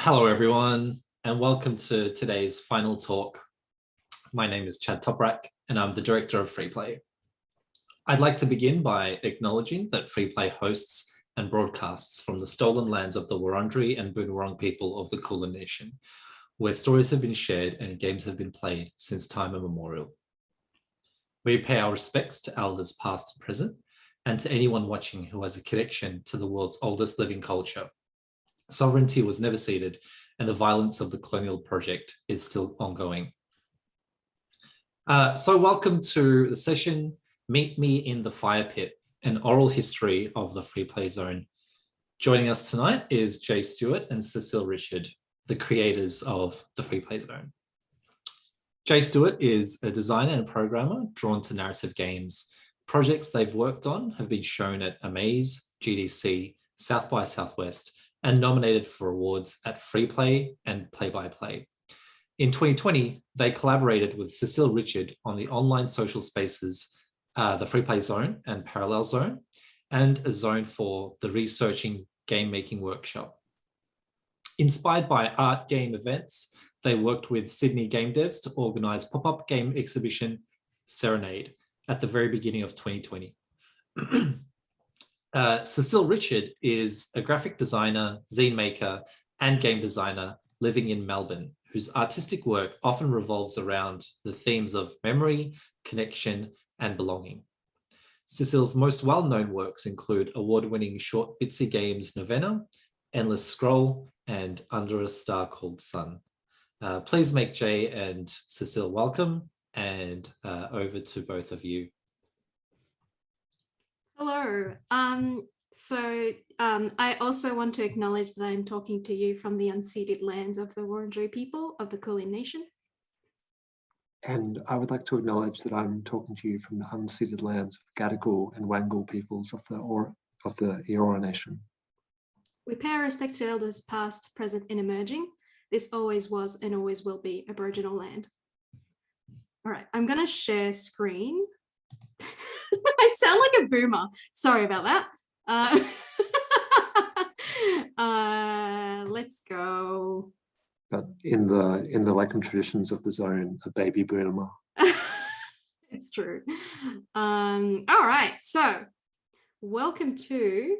Hello, everyone, and welcome to today's final talk. My name is Chad Toprak, and I'm the director of Freeplay. I'd like to begin by acknowledging that Freeplay hosts and broadcasts from the stolen lands of the Wurundjeri and Boonwurrung people of the Kulin Nation, where stories have been shared and games have been played since time immemorial. We pay our respects to elders past and present, and to anyone watching who has a connection to the world's oldest living culture. Sovereignty was never ceded, and the violence of the colonial project is still ongoing. So welcome to the session, Meet Me in the Fire Pit, an oral history of the Freeplay Zone. Joining us tonight is Jay Stewart and Cecile Richard, the creators of the Freeplay Zone. Jay Stewart is a designer and programmer drawn to narrative games. Projects they've worked on have been shown at Amaze, GDC, South by Southwest, and nominated for awards at Freeplay and Play by Play. In 2020, they collaborated with Cecile Richard on the online social spaces, the Freeplay Zone and Parallel Zone, and a zone for the Researching Game Making Workshop. Inspired by art game events, they worked with Sydney game devs to organize pop-up game exhibition Serenade at the very beginning of 2020. Cecile Richard is a graphic designer, zine maker, and game designer living in Melbourne, whose artistic work often revolves around the themes of memory, connection, and belonging. Cecile's most well-known works include award-winning short bitsy games Novena, Endless Scroll, and Under a Star Called Sun. Please make Jay and Cecile welcome, and over to both of you. Hello. I also want to acknowledge that I'm talking to you from the unceded lands of the Wurundjeri people of the Kulin Nation. And I would like to acknowledge that I'm talking to you from the unceded lands of Gadigal and Wangal peoples of the Eora Nation. We pay our respects to elders past, present, and emerging. This always was and always will be Aboriginal land. All right, I'm going to share screen. I sound like a boomer. Sorry about that. Let's go. But in the Lycan traditions of the zone, a baby boomer. It's true. All right, so welcome to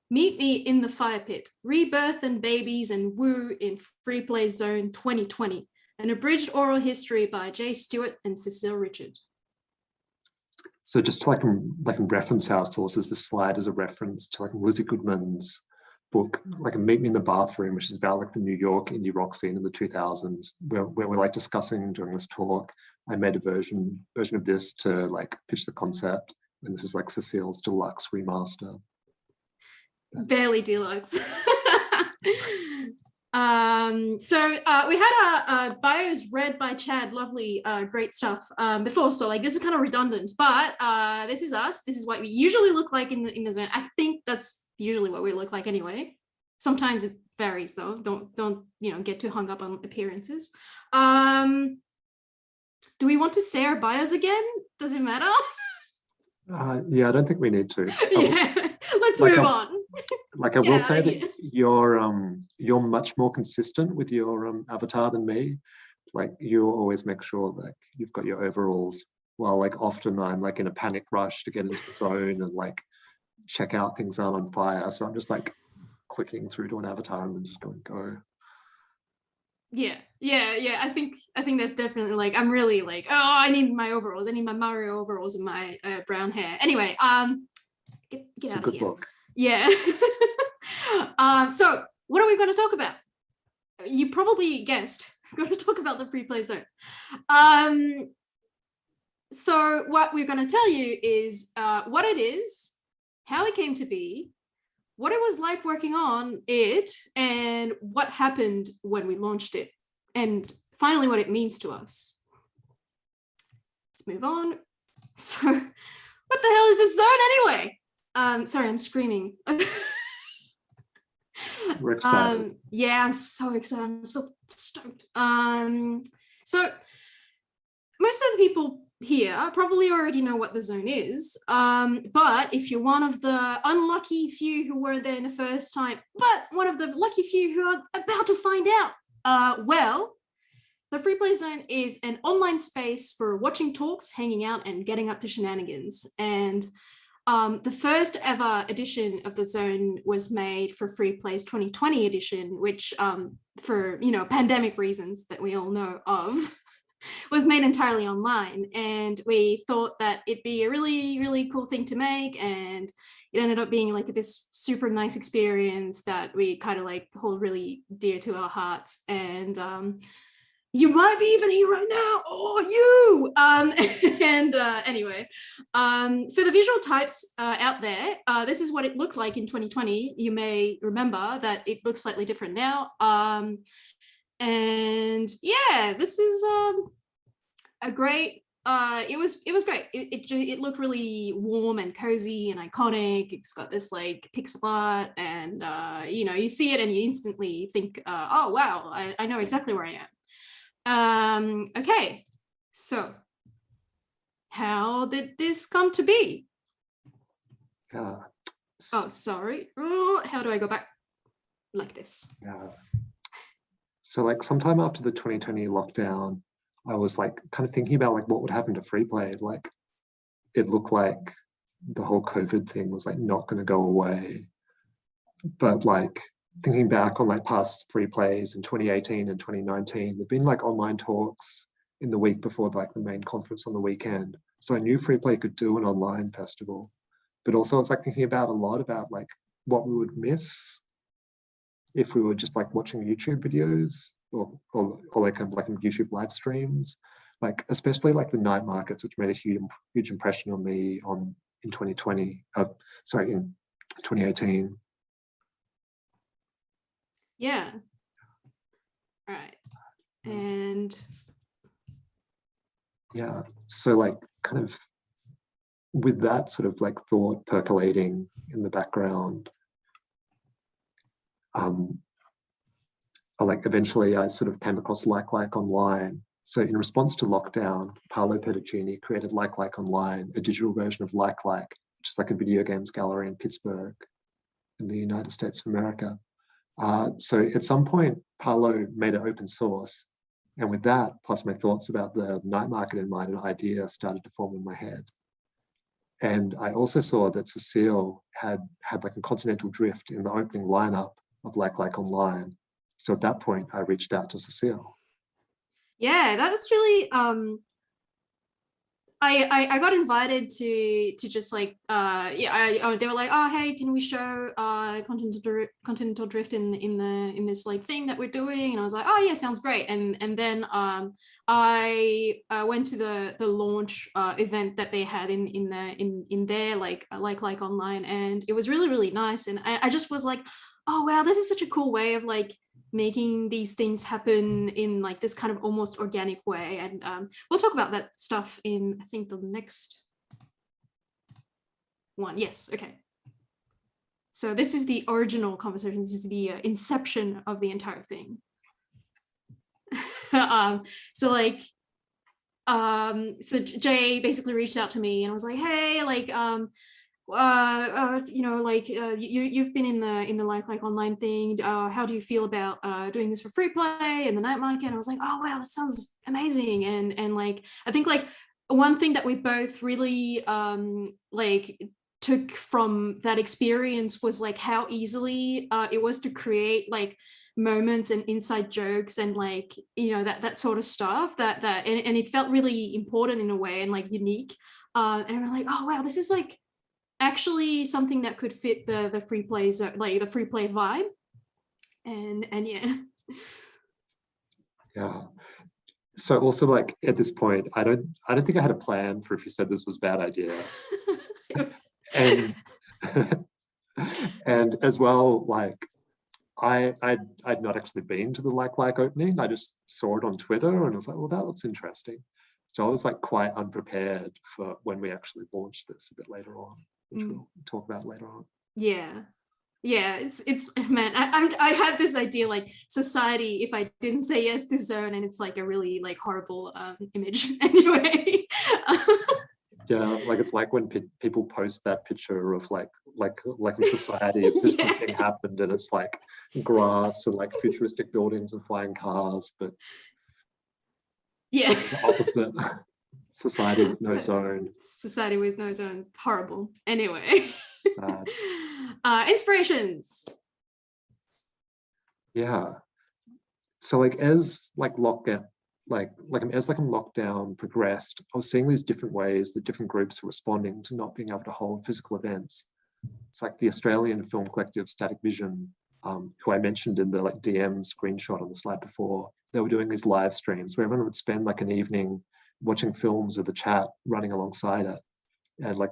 Meet Me in the Fire Pit, Rebirth and Babies and Woo in Freeplay Zone 2020, an abridged oral history by Jay Stewart and Cecile Richard. So just like in reference our sources, this slide is a reference to like Lizzie Goodman's book, like Meet Me in the Bathroom, which is about like the New York indie rock scene in the 2000s, where we're like discussing during this talk. I made a version of this to like pitch the concept, and this is like Cecile's deluxe remaster. Barely deluxe. We had our bios read by Chad, lovely, great stuff before, so like this is kind of redundant, but this is us. This is what we usually look like in the zone. I think that's usually what we look like anyway. Sometimes it varies though. Don't get too hung up on appearances. Do we want to say our bios again? Does it matter? Yeah, I don't think we need to. Yeah, let's move on. Like I will say that you're much more consistent with your avatar than me. Like you always make sure that you've got your overalls, while like often I'm like in a panic rush to get into the zone and like check out things aren't on fire. So I'm just like clicking through to an avatar and then just going go. Yeah. I think that's definitely like I'm really like, oh, I need my overalls. I need my Mario overalls and my brown hair. Anyway, get out of here. Look. Yeah. So what are we going to talk about? You probably guessed. We're going to talk about the Freeplay Zone. So what we're going to tell you is what it is, how it came to be, what it was like working on it, and what happened when we launched it, and finally what it means to us. Let's move on. So what the hell is this zone anyway? Sorry, I'm screaming. We're excited. Yeah, I'm so excited. I'm so stoked. So most of the people here probably already know what the zone is, but if you're one of the unlucky few who weren't there in the first time, but one of the lucky few who are about to find out, well, the Free Play Zone is an online space for watching talks, hanging out, and getting up to shenanigans. And the first ever edition of the zone was made for Free Play's 2020 edition, which for, you know, pandemic reasons that we all know of, was made entirely online. And we thought that it'd be a really, really cool thing to make. And it ended up being like this super nice experience that we kind of like hold really dear to our hearts. And you might be even here right now, or you. Anyway, for the visual types out there, this is what it looked like in 2020. You may remember that it looks slightly different now. And yeah, this is a great. It was great. It looked really warm and cozy and iconic. It's got this like pixel art, and you know, you see it and you instantly think, oh wow, I know exactly where I am. Okay, so how did this come to be? Yeah. Oh, sorry. Oh, how do I go back? Like this. Yeah. So like sometime after the 2020 lockdown, I was like kind of thinking about like what would happen to Free Play. Like it looked like the whole COVID thing was like not going to go away. But like thinking back on like past Free Plays in 2018 and 2019, there've been like online talks in the week before like the main conference on the weekend. So I knew Free Play could do an online festival, but also I was like thinking about a lot about like what we would miss if we were just like watching YouTube videos or like kind of like YouTube live streams, like especially like the night markets, which made a huge impression on me in 2020. Sorry, in 2018. Yeah. All right. And yeah, so like kind of with that sort of like thought percolating in the background, like eventually I sort of came across Like Online. So in response to lockdown, Paolo Pedicini created Like Online, a digital version of Like, which is like a video games gallery in Pittsburgh in the United States of America. So at some point, Paolo made it open source. And with that, plus my thoughts about the night market in mind, an idea started to form in my head. And I also saw that Cecile had like a Continental Drift in the opening lineup of Like Online. So at that point, I reached out to Cecile. yeah, that's really I got invited to just like they were like, oh hey, can we show Continental Drift in this like thing that we're doing? And I was like, oh yeah, sounds great. And then I went to the launch event that they had in their like online, and it was really, really nice. And I just was like, oh wow, this is such a cool way of like making these things happen in like this kind of almost organic way. And we'll talk about that stuff in, I think, the next one. Yes, okay. So this is the original conversation. This is the inception of the entire thing. So Jay basically reached out to me and was like, hey, like you know, like you've been in the like online thing, how do you feel about doing this for Free Play and the night market? And I was like, oh wow, that sounds amazing. And like I think like one thing that we both really like took from that experience was like how easily it was to create like moments and inside jokes and like, you know, that sort of stuff and it felt really important in a way and like unique, and we're like, oh wow, this is like actually something that could fit the Free Play, like the Free Play vibe. And yeah. Yeah. So also like at this point, I don't think I had a plan for if you said this was a bad idea. and and as well, like I'd not actually been to the like opening. I just saw it on Twitter and I was like, well, that looks interesting. So I was like quite unprepared for when we actually launched this a bit later on, which we'll talk about later on. Yeah. Yeah, it's man, I had this idea like society if I didn't say yes to Zone, and it's like a really like horrible image anyway. Yeah, like it's like when people post that picture of like in society, if this one thing Yeah. happened and it's like grass and like futuristic buildings and flying cars, but Yeah. the opposite. Society with no zone. Society with no Zone, horrible. Anyway. Bad. Inspirations. Yeah. So like as like lockdown, as lockdown progressed, I was seeing these different ways that different groups were responding to not being able to hold physical events. It's like the Australian film collective Static Vision, who I mentioned in the like DM screenshot on the slide before. They were doing these live streams where everyone would spend like an evening watching films with the chat running alongside it. And like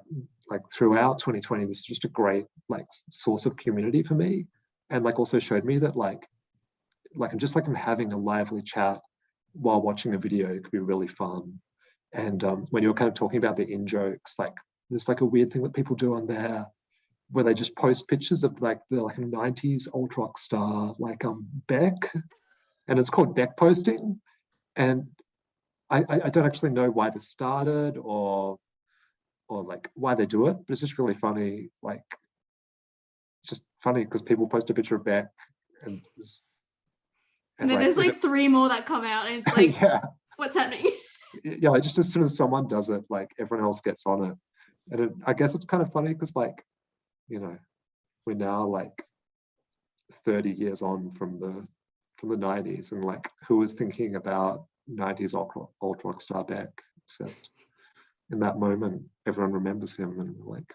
throughout 2020, this is just a great like source of community for me, and like also showed me that I'm having a lively chat while watching a video. It could be really fun. And when you were kind of talking about the in jokes, like there's like a weird thing that people do on there where they just post pictures of like the like a 90s alt rock star like Beck, and it's called Beck posting. And I don't actually know why this started or like why they do it, but it's just really funny. Like it's just funny because people post a picture of Beck and And then there's like 3 more that come out, and it's like, yeah, what's happening? yeah, like just as soon as someone does it, like everyone else gets on it. And I guess it's kind of funny because like, you know, we're now like 30 years on from the 90s, and like who was thinking about 90s alt rock star Beck, except in that moment everyone remembers him, and like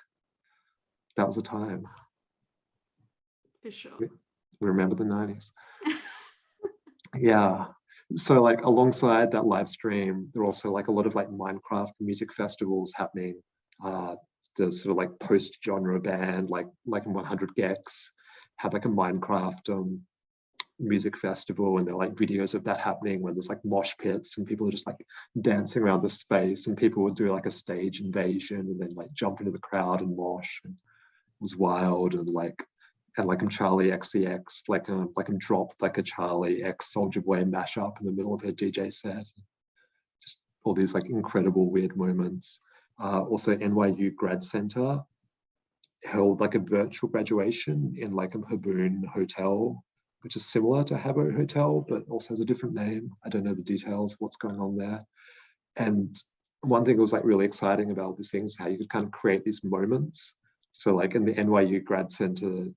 that was a time. For sure. We remember the 90s. Yeah. So like alongside that live stream, there are also like a lot of like Minecraft music festivals happening. The sort of like post-genre band, like 100 gecs, had like a Minecraft music festival, and there are like videos of that happening where there's like mosh pits and people are just like dancing around the space, and people would do like a stage invasion and then like jump into the crowd and mosh. And it was wild. And I'm Charlie XCX, like I'm dropped like a Charlie X Soldier Boy mashup in the middle of her DJ set. Just all these like incredible weird moments. Also NYU Grad Center held like a virtual graduation in like a Haboon hotel, which is similar to Habbo Hotel, but also has a different name. I don't know the details of what's going on there. And one thing that was like really exciting about these things is how you could kind of create these moments. So like in the NYU Grad Center,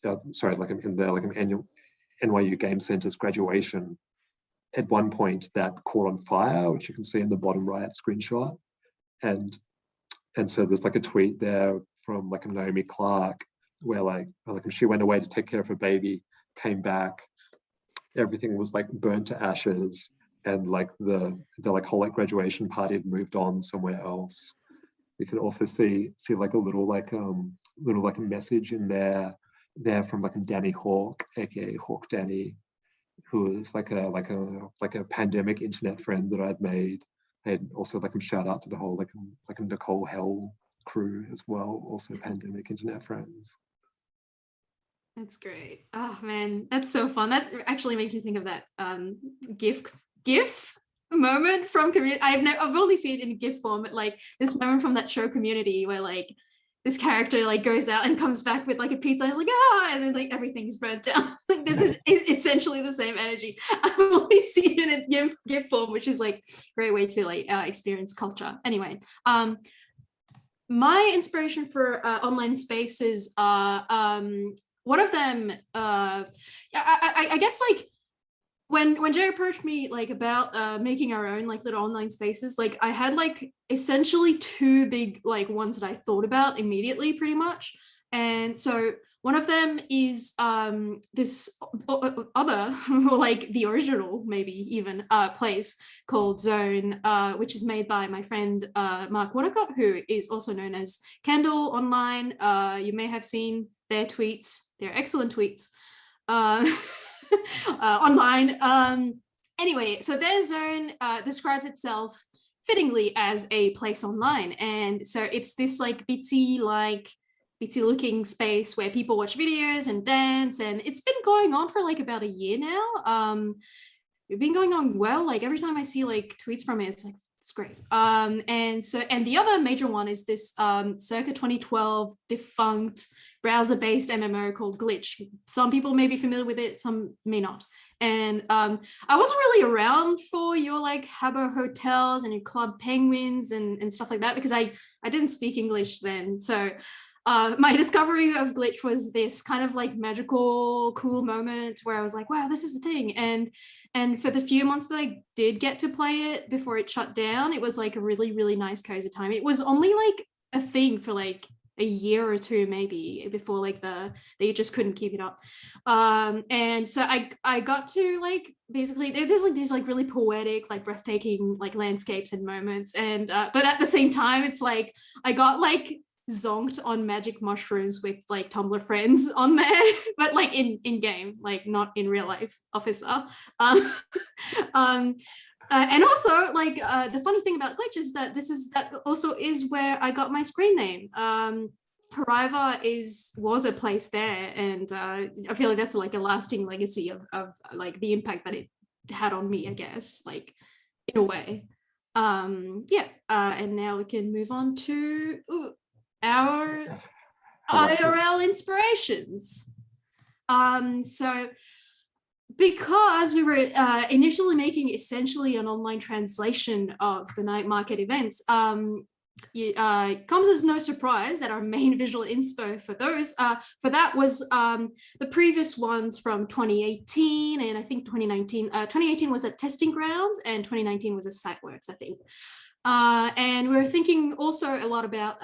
in the like an annual NYU Game Center's graduation, at one point that caught on fire, which you can see in the bottom right screenshot. And so there's like a tweet there from like a Naomi Clark where like she went away to take care of her baby, came back, everything was like burnt to ashes, and like the like whole like graduation party had moved on somewhere else. You can also see like a little a message in there from like Danny Hawk, aka Hawk Danny, who is like a pandemic internet friend that I'd made. And also like a shout out to the whole like a Nicole Hell crew as well, also pandemic internet friends. That's great. Oh man, that's so fun. That actually makes me think of that GIF moment from Community. I've only seen it in GIF form, but like this moment from that show Community where like this character like goes out and comes back with like a pizza. He's like, and then like everything's burnt down. Like this is essentially the same energy. I've only seen it in GIF form, which is like a great way to like experience culture. Anyway, my inspiration for online spaces are one of them. I guess like when Jay approached me like about making our own like little online spaces, like I had like essentially 2 big like ones that I thought about immediately pretty much. And so one of them is this other or like the original maybe even place called Zone, which is made by my friend Mark Watercott, who is also known as Kendall online. You may have seen their tweets. They're excellent tweets. Online. Anyway, so their Zone describes itself fittingly as a place online, and so it's this like bitsy like artsy looking space where people watch videos and dance, and it's been going on for like about a year now. It's been going on well. Like every time I see like tweets from it, it's like it's great. And the other major one is this circa 2012 defunct browser-based MMO called Glitch. Some people may be familiar with it, some may not. And I wasn't really around for your like Habbo hotels and your Club Penguins and stuff like that, because I didn't speak English then. So my discovery of Glitch was this kind of like magical, cool moment where I was like, wow, this is a thing. And for the few months that I did get to play it before it shut down, it was like a really, really nice, cozy time. It was only like a thing for like a year or two maybe before like they just couldn't keep it up. And so I got to like basically there's like these like really poetic, like breathtaking like landscapes and moments, and but at the same time it's like I got like zonked on magic mushrooms with like Tumblr friends on there, but like in game, like not in real life, officer. And also like the funny thing about Glitch is that that also is where I got my screen name. Horiva was a place there, and I feel like that's like a lasting legacy of like the impact that it had on me, I guess, like in a way. And now we can move on to our IRL inspirations. So because we were initially making essentially an online translation of the night market events, it comes as no surprise that our main visual inspo for that was the previous ones from 2018 and I think 2019. 2018 was at Testing Grounds and 2019 was at Siteworks, I think. And we were thinking also a lot about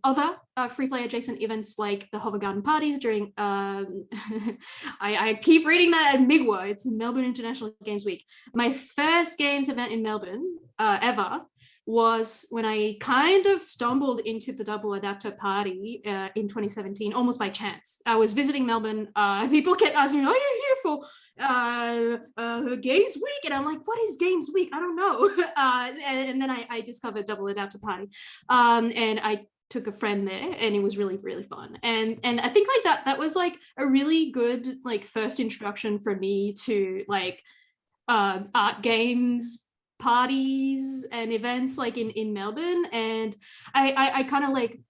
other free play adjacent events like the Hover Garden parties during, I keep reading that at MIGWA, it's Melbourne International Games Week. My first games event in Melbourne ever was when I kind of stumbled into the Double Adapter party in 2017, almost by chance. I was visiting Melbourne. People kept asking me, are you here for Games Week? And I'm like, what is Games Week? I don't know. And then I discovered Double Adapter party. And I took a friend there and it was really, really fun. And I think like that was like a really good like first introduction for me to like art games parties and events like in Melbourne. And I kind of like,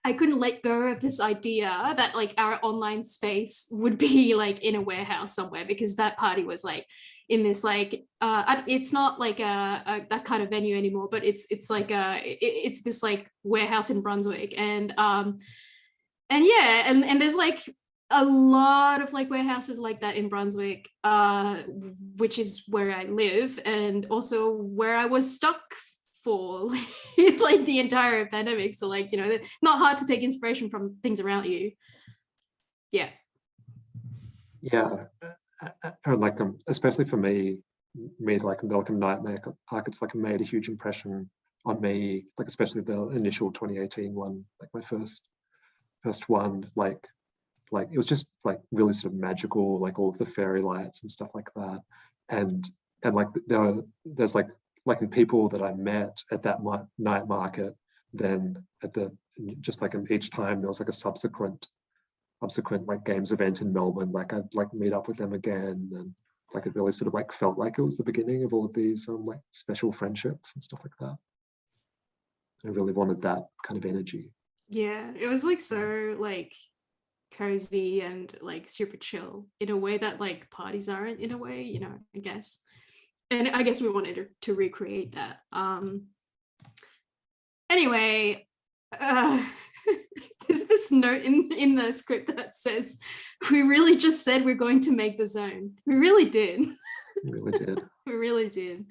I couldn't let go of this idea that like our online space would be like in a warehouse somewhere, because that party was like in this like it's not like that kind of venue anymore, but it's like it's this like warehouse in Brunswick. And yeah, and there's like a lot of like warehouses like that in Brunswick, which is where I live and also where I was stuck for like the entire pandemic. So like, you know, not hard to take inspiration from things around you. Yeah. Yeah, or like especially for me like the night markets like made a huge impression on me, like especially the initial 2018 one, like my first one, like it was just like really sort of magical, like all of the fairy lights and stuff like that. And like there's like the people that I met at that night market, then at the just like each time there was like a subsequent like games event in Melbourne, like I'd like meet up with them again, and like it really sort of like felt like it was the beginning of all of these like special friendships and stuff like that. I really wanted that kind of energy. Yeah, it was like so like cozy and like super chill in a way that like parties aren't, in a way, you know, I guess. And I guess we wanted to recreate that. Anyway, there's this note in the script that says, we really just said we're going to make the zone. We really did. We really did. We really did.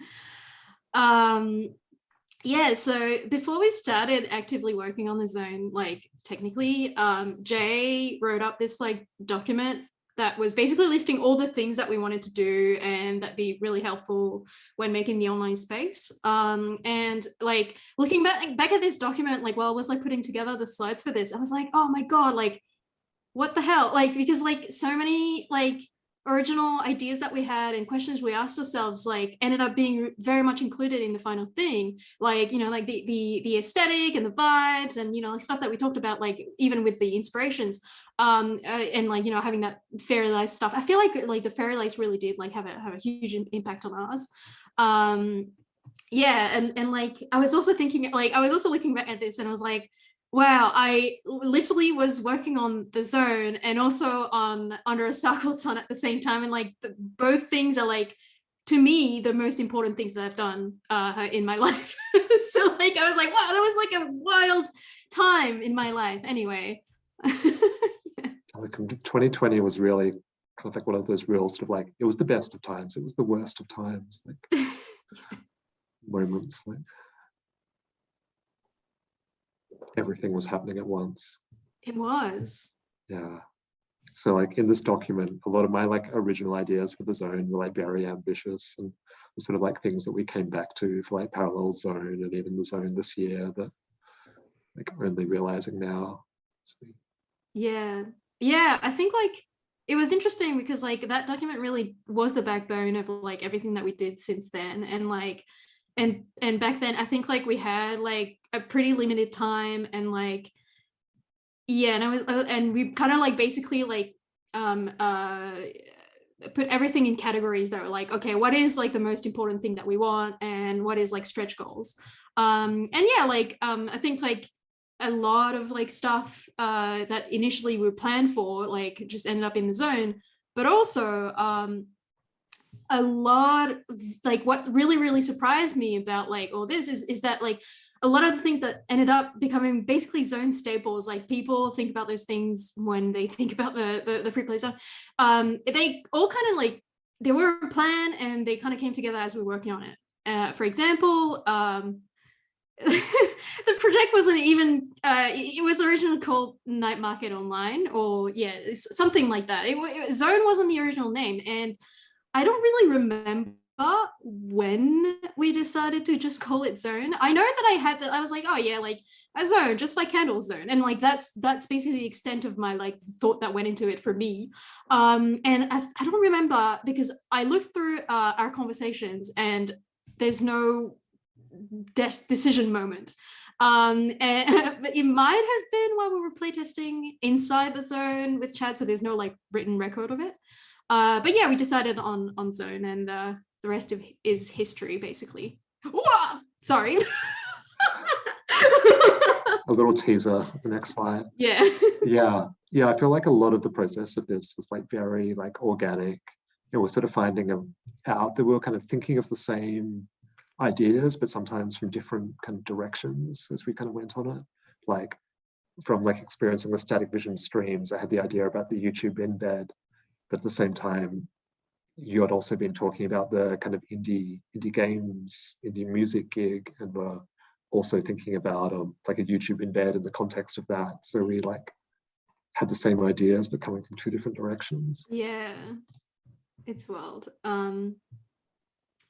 Yeah, so before we started actively working on the zone, like technically, Jay wrote up this like document that was basically listing all the things that we wanted to do and that'd be really helpful when making the online space. And like looking back at this document, like while I was like putting together the slides for this, I was like, oh my God, like what the hell? Like, because like so many like original ideas that we had and questions we asked ourselves like ended up being very much included in the final thing, like, you know, like the aesthetic and the vibes and, you know, like stuff that we talked about, like even with the inspirations, and like, you know, having that fairy lights stuff. I feel like the fairy lights really did like have a huge impact on ours. Yeah, and like I was also thinking, like I was also looking back at this and I was like, wow, I literally was working on the zone and also on Under a Star Called Sun at the same time, and like both things are like, to me, the most important things that I've done in my life. So like I was like, wow, that was like a wild time in my life. Anyway. Like 2020 was really kind of like one of those real sort of like, it was the best of times, it was the worst of times, like moments, like everything was happening at once. It was. Yeah. So like in this document, a lot of my like original ideas for the zone were like very ambitious, and the sort of like things that we came back to for like Parallel Zone and even the zone this year that like only realizing now. So, Yeah, I think like it was interesting because like that document really was the backbone of like everything that we did since then, and like and back then I think like we had like a pretty limited time, and like yeah, and we kind of like basically like put everything in categories that were like, okay, what is like the most important thing that we want, and what is like stretch goals, and yeah, like I think like a lot of like stuff that initially we planned for like just ended up in the zone, but also a lot like what really surprised me about like all this is that like a lot of the things that ended up becoming basically zone staples, like people think about those things when they think about the free play zone, they all kind of like they were a plan and they kind of came together as we were working on it. For example, the project wasn't even it was originally called Night Market Online, or yeah, something like that. Zone wasn't the original name, and I don't really remember when we decided to just call it Zone. I know that I was like, oh yeah, like a zone, just like Candle Zone, and like that's basically the extent of my like thought that went into it for me. And I don't remember because I looked through our conversations and there's no decision moment. And it might have been while we were playtesting inside the zone with Chad, so there's no like written record of it. But yeah, we decided on zone, and the rest is history basically. Whoa! Sorry. a little teaser of the next slide. Yeah. Yeah, I feel like a lot of the process of this was like very like organic. You know, we're sort of finding out that we were kind of thinking of the same ideas, but sometimes from different kind of directions as we kind of went on it. Like from like experiencing the static vision streams, I had the idea about the YouTube embed, but at the same time, you had also been talking about the kind of indie games, indie music gig, and were also thinking about like a YouTube embed in the context of that. So we like had the same ideas, but coming from two different directions. Yeah, it's wild.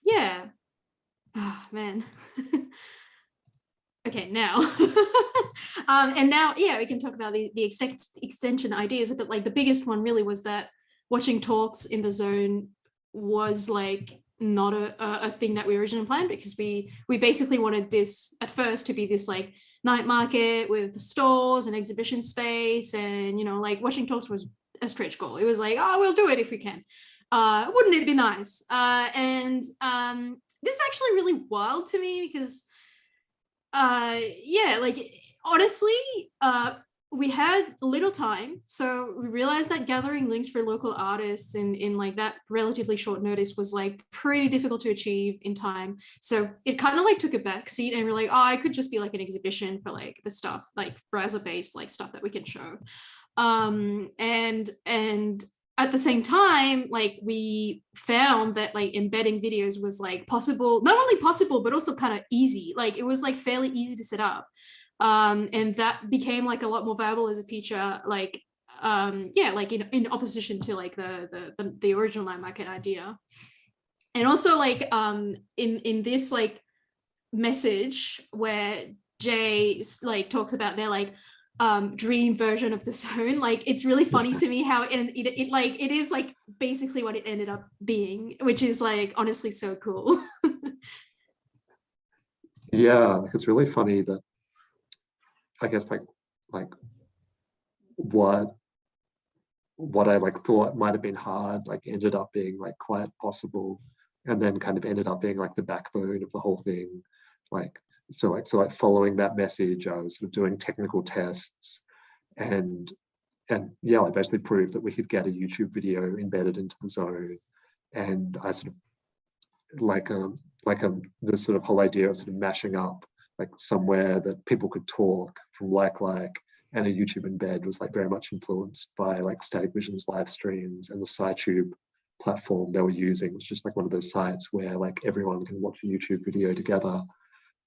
Yeah. Oh, man. Okay, now. And now, yeah, we can talk about the extension ideas, but like the biggest one really was that watching talks in the zone was like not a thing that we originally planned, because we basically wanted this at first to be this like night market with stores and exhibition space, and you know, like watching talks was a stretch goal. It was like, oh, we'll do it if we can. Wouldn't it be nice? And this is actually really wild to me because yeah, like honestly, we had little time, so we realized that gathering links for local artists in like that relatively short notice was like pretty difficult to achieve in time. So it kind of like took a back seat, and we're like, oh, it could just be like an exhibition for like the stuff, like browser-based like stuff that we can show. And at the same time, like we found that like embedding videos was like possible, not only possible, but also kind of easy. Like it was like fairly easy to set up. And that became like a lot more viable as a feature, like yeah, like in opposition to like the original night market idea. And also like in this like message where Jay like talks about, they're like, dream version of the zone. Like it's really funny to me how it is like basically what it ended up being, which is like honestly so cool. Yeah, it's really funny that I guess like what I like thought might have been hard like ended up being like quite possible, and then kind of ended up being like the backbone of the whole thing. Like so following that message, I was sort of doing technical tests, and yeah, I basically proved that we could get a YouTube video embedded into the zone. And I sort of this sort of whole idea of sort of mashing up like somewhere that people could talk from like and a YouTube embed was like very much influenced by like Static Vision's live streams, and the SciTube platform they were using was just like one of those sites where like everyone can watch a YouTube video together.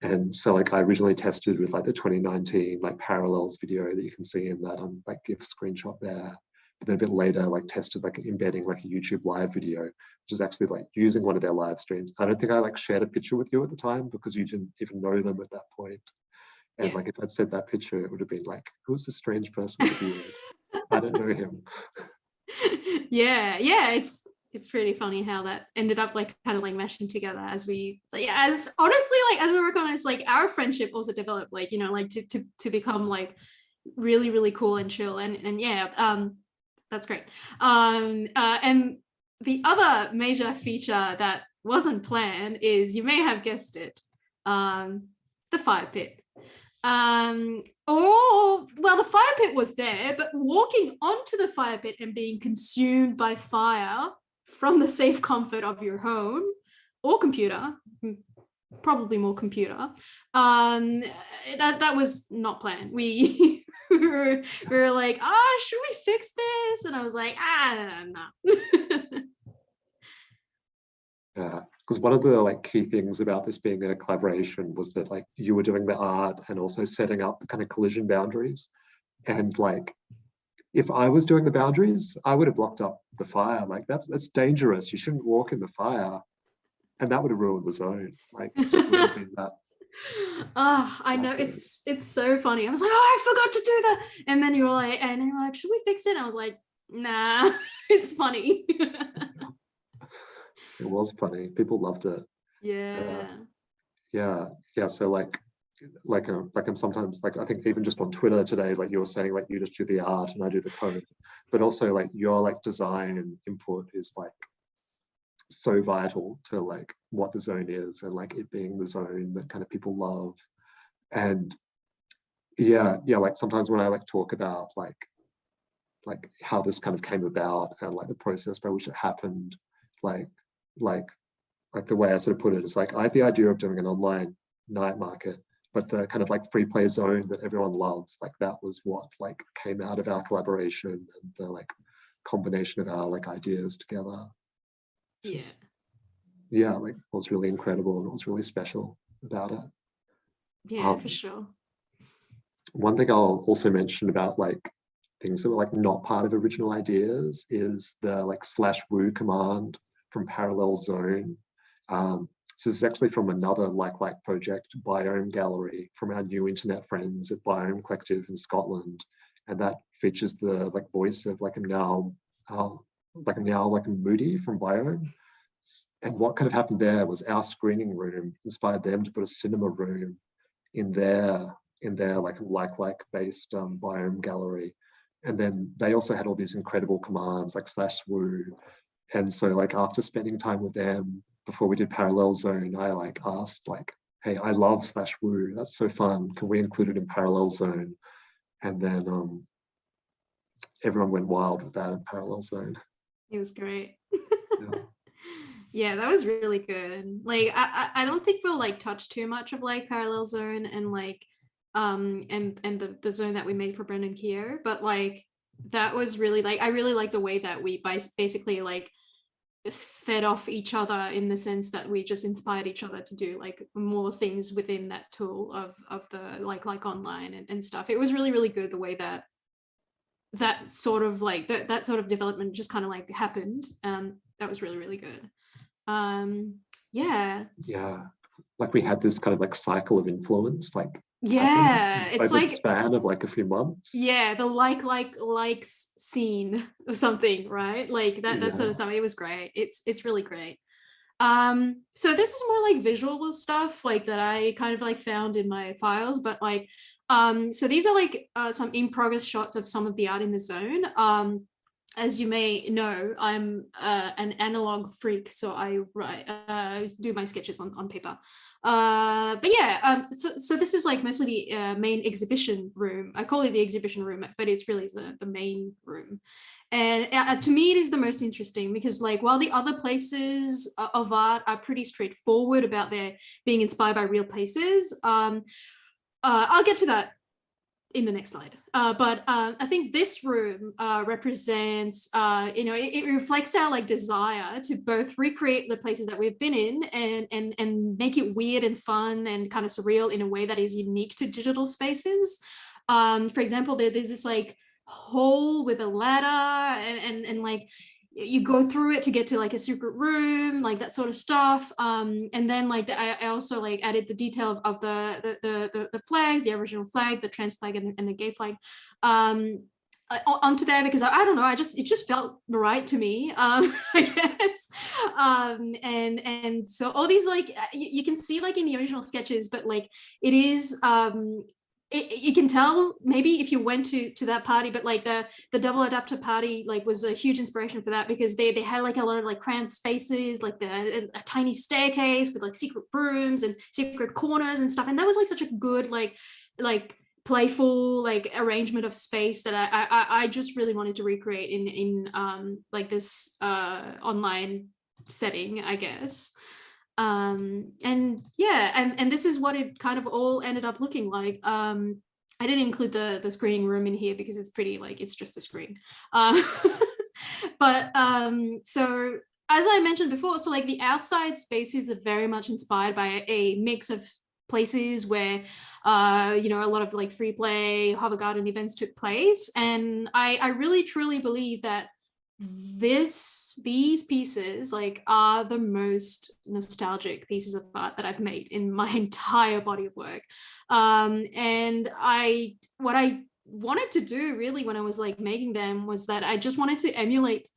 And so like I originally tested with like the 2019 like Parallels video that you can see in that like GIF screenshot there. But then a bit later like tested like embedding like a YouTube live video, which is actually like using one of their live streams. I don't think I like shared a picture with you at the time because you didn't even know them at that point. And like if I'd said that picture, it would have been like, who's this strange person with the beard? I don't know him. Yeah, it's pretty funny how that ended up like kind of like meshing together as we as honestly like as we work on it, it's like our friendship also developed like, you know, like to become like really, really cool and chill. And yeah, that's great. And the other major feature that wasn't planned is, you may have guessed it, the fire pit. Oh, well, the fire pit was there, but walking onto the fire pit and being consumed by fire from the safe comfort of your home or computer, probably more computer, that was not planned. We were like, oh, should we fix this? And I was like, no. Yeah, because one of the like key things about this being a collaboration was that like you were doing the art and also setting up the kind of collision boundaries. And like if I was doing the boundaries, I would have blocked up the fire. Like that's dangerous. You shouldn't walk in the fire. And that would have ruined the zone. Like it would have been that. Oh, I know, it's so funny. I was like, oh, I forgot to do that. And then you were like, should we fix it? And I was like, nah, it's funny. It was funny. People loved it. Yeah. Yeah. So like I'm sometimes like, I think even just on Twitter today, like you were saying, like you just do the art and I do the code, but also like your like design and input is like so vital to like what the zone is, and like it being the zone that kind of people love. And yeah, like sometimes when I like talk about like how this kind of came about and like the process by which it happened, like the way I sort of put it is like, I had the idea of doing an online night market, but the kind of like free play zone that everyone loves, like that was what like came out of our collaboration and the like combination of our like ideas together. Yeah, like it was really incredible and it was really special about it. Yeah, for sure. One thing I'll also mention about like things that were like not part of original ideas is the like /woo command from Parallel Zone. So this is actually from another like project, Biome Gallery, from our new internet friends at Biome Collective in Scotland, and that features the like voice of like a now Moody from Biome. And what kind of happened there was our screening room inspired them to put a cinema room in their like based Biome Gallery. And then they also had all these incredible commands like /woo. And so like after spending time with them before we did Parallel Zone, I like asked like, hey, I love /woo. That's so fun. Can we include it in Parallel Zone? And then everyone went wild with that in Parallel Zone. It was great. Yeah. Yeah, that was really good. Like I don't think we'll like touch too much of like Parallel Zone and like and the zone that we made for Brendan Keogh, but like that was really like, I really like the way that we basically like fed off each other, in the sense that we just inspired each other to do like more things within that tool of the like online and stuff. It was really, really good the way that sort of like that sort of development just kind of like happened. That was really, really good. Yeah. like we had this kind of like cycle of influence, like Yeah, over it's the like, span of like a few months. yeah, the likes scene or something, right? Like that sort of stuff. It was great. It's really great. So this is more like visual stuff like that I kind of like found in my files, but like so these are like some in progress shots of some of the art in the zone. As you may know, I'm an analog freak, so I do my sketches on paper. But yeah, so this is like mostly the main exhibition room. I call it the exhibition room, but it's really the main room. And to me, it is the most interesting because like while the other places of art are pretty straightforward about their being inspired by real places, I'll get to that in the next slide. But I think this room represents, it reflects our like desire to both recreate the places that we've been in and make it weird and fun and kind of surreal in a way that is unique to digital spaces. For example, there's this like hole with a ladder and like you go through it to get to like a secret room, like that sort of stuff. And then like I also like added the detail of the flags, the Aboriginal flag, the trans flag, and the gay flag onto there because I don't know, it just felt right to me, I guess. And so all these like you can see like in the original sketches, but like it is you can tell maybe if you went to that party, but like the double adapter party like was a huge inspiration for that because they had like a lot of like cramped spaces, like a tiny staircase with like secret rooms and secret corners and stuff, and that was like such a good like playful like arrangement of space that I just really wanted to recreate in like this online setting, I guess. And yeah, and this is what it kind of all ended up looking like. I didn't include the screening room in here because it's pretty like it's just a screen. But so as I mentioned before, so like the outside spaces are very much inspired by a mix of places where a lot of like free play, Harvard Garden events took place, and I really truly believe that these pieces like are the most nostalgic pieces of art that I've made in my entire body of work. And what I wanted to do really when I was like making them was that I just wanted to emulate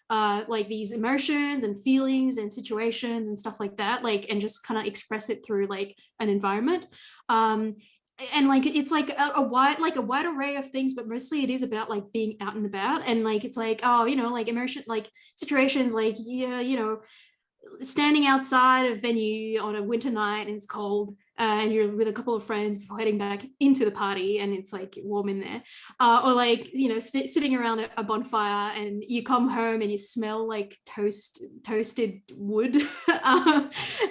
like these emotions and feelings and situations and stuff like that, like, and just kind of express it through like an environment. And like it's like a wide array of things, but mostly it is about like being out and about, and like it's like, oh, like emotion, like situations like, yeah, standing outside a venue on a winter night and it's cold, and you're with a couple of friends before heading back into the party and it's like warm in there, or like sitting around a bonfire and you come home and you smell like toasted wood,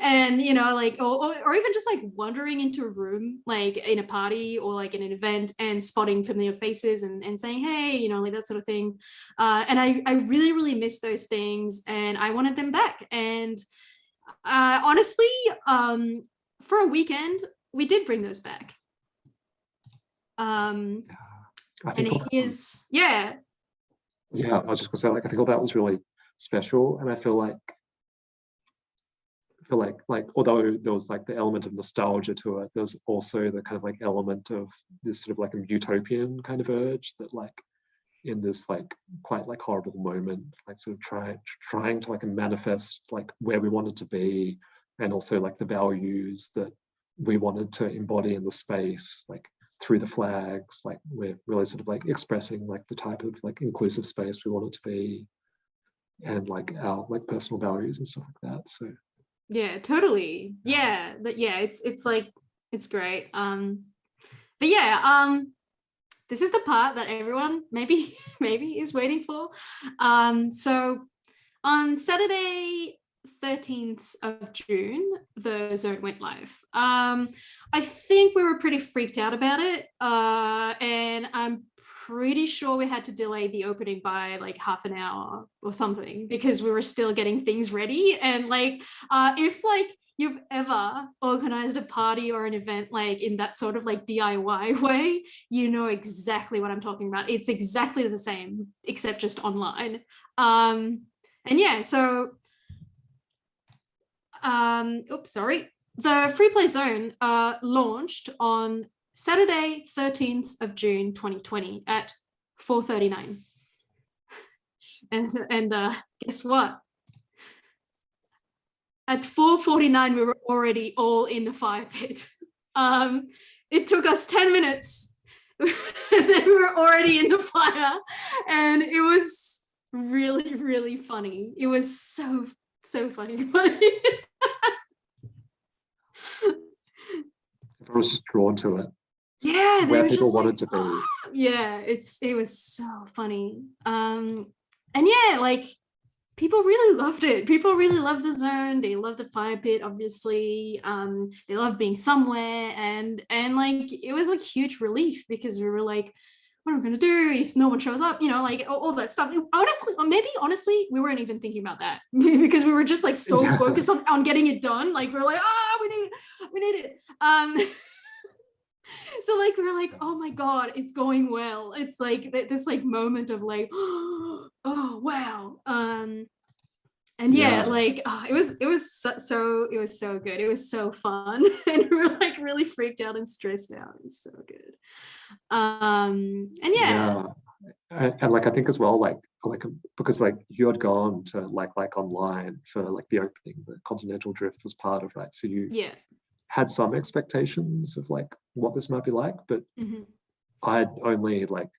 and like or even just like wandering into a room like in a party or like in an event and spotting familiar faces and saying hey, like that sort of thing. And I really really miss those things and I wanted them back. And honestly, for a weekend we did bring those back. I think and here's yeah I was just gonna say, like, I think all that was really special, and I feel like although there was like the element of nostalgia to it, there's also the kind of like element of this sort of like a utopian kind of urge that like in this like quite like horrible moment, like sort of trying to like manifest like where we wanted to be, and also like the values that we wanted to embody in the space, like through the flags. Like we're really sort of like expressing like the type of like inclusive space we want it to be, and like our like personal values and stuff like that. So yeah, totally. Yeah, it's like it's great. But yeah, this is the part that everyone maybe is waiting for. So on Saturday 13th of June, the zone went live. I think we were pretty freaked out about it, and I'm pretty sure we had to delay the opening by like half an hour or something because we were still getting things ready. And like if like you've ever organized a party or an event like in that sort of like DIY way, you know exactly what I'm talking about. It's exactly the same except just online. And yeah, so oops, sorry. the Free Play Zone launched on Saturday, 13th of June, 2020 at 4:39. And guess what? At 4:49, we were already all in the fire pit. It took us 10 minutes, and then we were already in the fire, and it was really, really funny. It was so funny. I was just drawn to it. Yeah, they Where were people just wanted like, to be. yeah, it was so funny. And yeah, like people really loved it. People really loved the zone. They loved the fire pit, obviously. They loved being somewhere, and like it was like huge relief because we were like, what are we gonna do if no one shows up? You know, like all that stuff. Honestly, we weren't even thinking about that because we were just like so Yeah. focused on getting it done. Like we are like, we need it. So like we were like, oh my god, it's going well. It's like this like moment of like, oh wow. And yeah, like it was so good. It was so fun, and we were like really freaked out and stressed out. It's so good. And yeah, And like I think as well, like because like you had gone to like online for like the opening, the Continental Drift was part of, right? So you yeah. had some expectations of like what this might be like, but Mhm. I had only like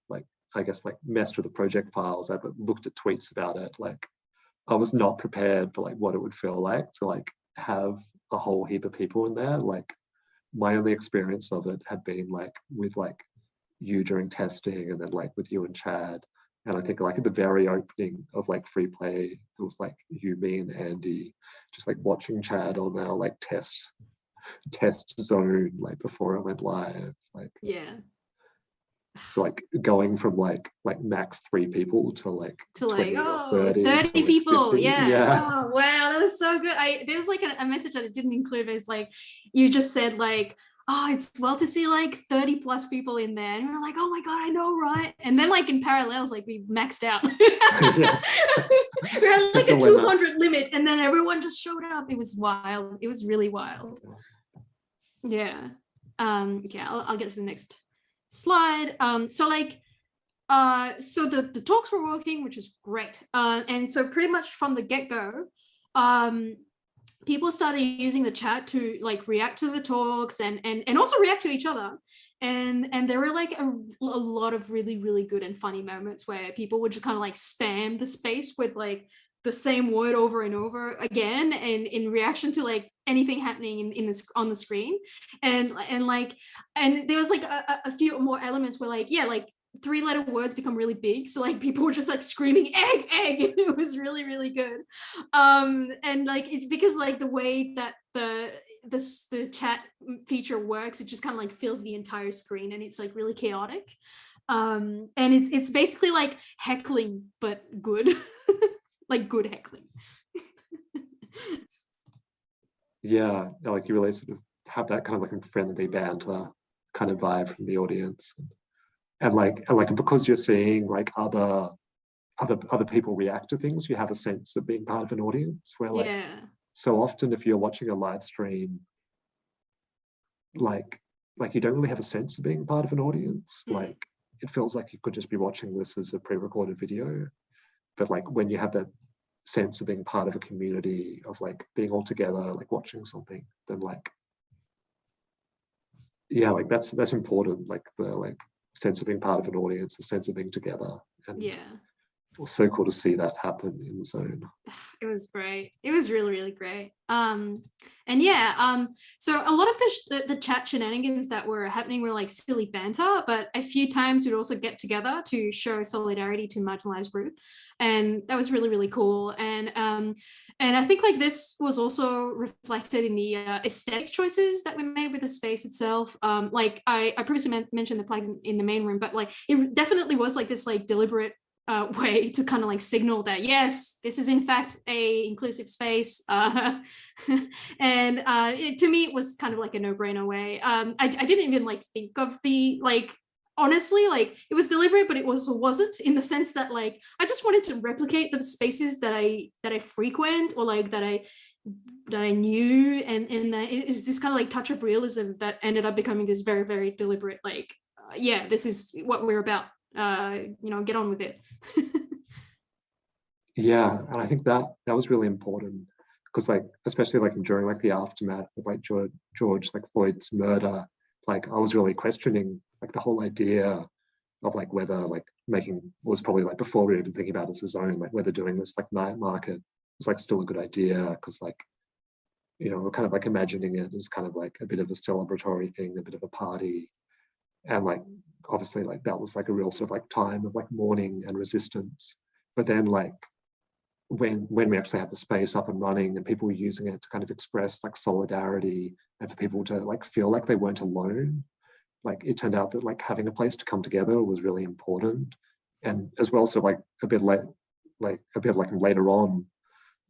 I guess like messed with the project files. I looked at tweets about it. Like I was not prepared for like what it would feel like to like have a whole heap of people in there. Like my only experience of it had been like with like you during testing, and then like with you and Chad. And I think like at the very opening of like Free Play, it was like you, me, and Andy just like watching Chad on our like test zone like before it went live. Like Yeah. so like going from like max 3 people to like To 20 like, or oh, 30 30 to, like, people. 50. Yeah. Oh, wow. That was so good. There's like a message that I didn't include, but it's like, you just said like, oh, it's well to see like 30 plus people in there. And we are like, oh my God, I know, right? And then like in parallels, like we maxed out. Yeah. We had like The a 200 limits. limit, and then everyone just showed up. It was wild. It was really wild. Yeah. Yeah, I'll get to the next slide. So like, so the talks were working, which is great. And so pretty much from the get-go, people started using the chat to like react to the talks and also react to each other. And there were like a lot of really, really good and funny moments where people would just kind of like spam the space with like the same word over and over again, and in reaction to like anything happening in this on the screen. And there was like a few more elements where like, yeah, like 3-letter words become really big, so like people were just like screaming egg. It was really, really good. And like it's because like the way that the chat feature works, it just kind of like fills the entire screen, and it's like really chaotic. And it's basically like heckling but good. Like good heckling. Yeah, like you really sort of have that kind of like friendly banter kind of vibe from the audience. And like because you're seeing like other people react to things, you have a sense of being part of an audience, where like so often if you're watching a live stream, like you don't really have a sense of being part of an audience. Like it feels like you could just be watching this as a pre-recorded video. But like when you have that sense of being part of a community, of like being all together, like watching something, then like, yeah, like that's important. Like the like sense of being part of an audience, the sense of being together. And yeah, it was so cool to see that happen in the zone. it was great. It was really, really great. And yeah, so a lot of the chat shenanigans that were happening were like silly banter, but a few times we'd also get together to show solidarity to marginalized group, and that was really, really cool. And I think like this was also reflected in the aesthetic choices that we made with the space itself. Like I previously mentioned the flags in the main room, but like it definitely was like this like deliberate way to kind of like signal that yes, this is in fact a inclusive space. And to me it was kind of like a no-brainer way. I didn't even like think of the like, honestly, like it was deliberate, but it wasn't, in the sense that like I just wanted to replicate the spaces that I frequent, or like that I knew, and that it is this kind of like touch of realism that ended up becoming this very, very deliberate, like, yeah, this is what we're about. Get on with it. Yeah, and I think that was really important because, like, especially like during like the aftermath of like George like Floyd's murder, like I was really questioning like the whole idea of like whether like making was probably like before we were even thinking about it as a zone, like whether doing this like night market was like still a good idea because like we're kind of like imagining it as kind of like a bit of a celebratory thing, a bit of a party, and like obviously like that was like a real sort of like time of like mourning and resistance. But then like when we actually had the space up and running and people were using it to kind of express like solidarity and for people to like feel like they weren't alone, like it turned out that like having a place to come together was really important. And as well, sort of like a bit later on,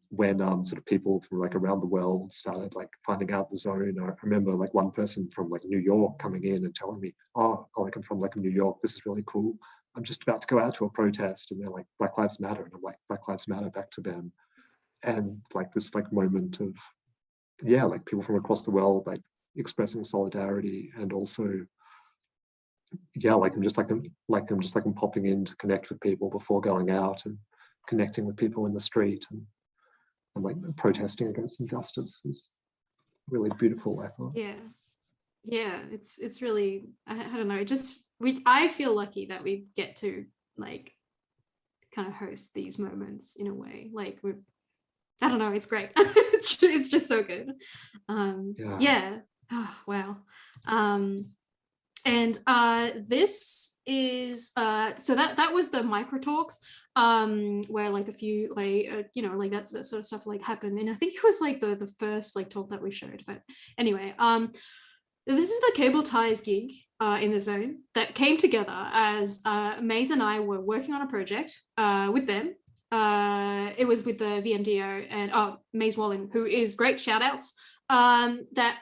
when sort of people from like around the world started like finding out the zone. I remember like one person from like New York coming in and telling me, oh like I'm from like New York, this is really cool. I'm just about to go out to a protest, and they're like, Black Lives Matter, and I'm like, Black Lives Matter back to them. And like this like moment of, yeah, like people from across the world like expressing solidarity, and also, yeah, like I'm just popping in to connect with people before going out and connecting with people in the street and like protesting against injustice is really beautiful, I thought. Yeah, it's really, I don't know, I feel lucky that we get to like kind of host these moments in a way. Like I don't know, it's great. it's just so good. Yeah. Oh, wow. And this is so that was the micro talks, where like a few like like that sort of stuff like happened, and I think it was like the first like talk that we showed. But anyway, this is the Cable Ties gig in the zone that came together as Maze and I were working on a project with them. It was with the VMDO and Maze Walling, who is great, shout outs. That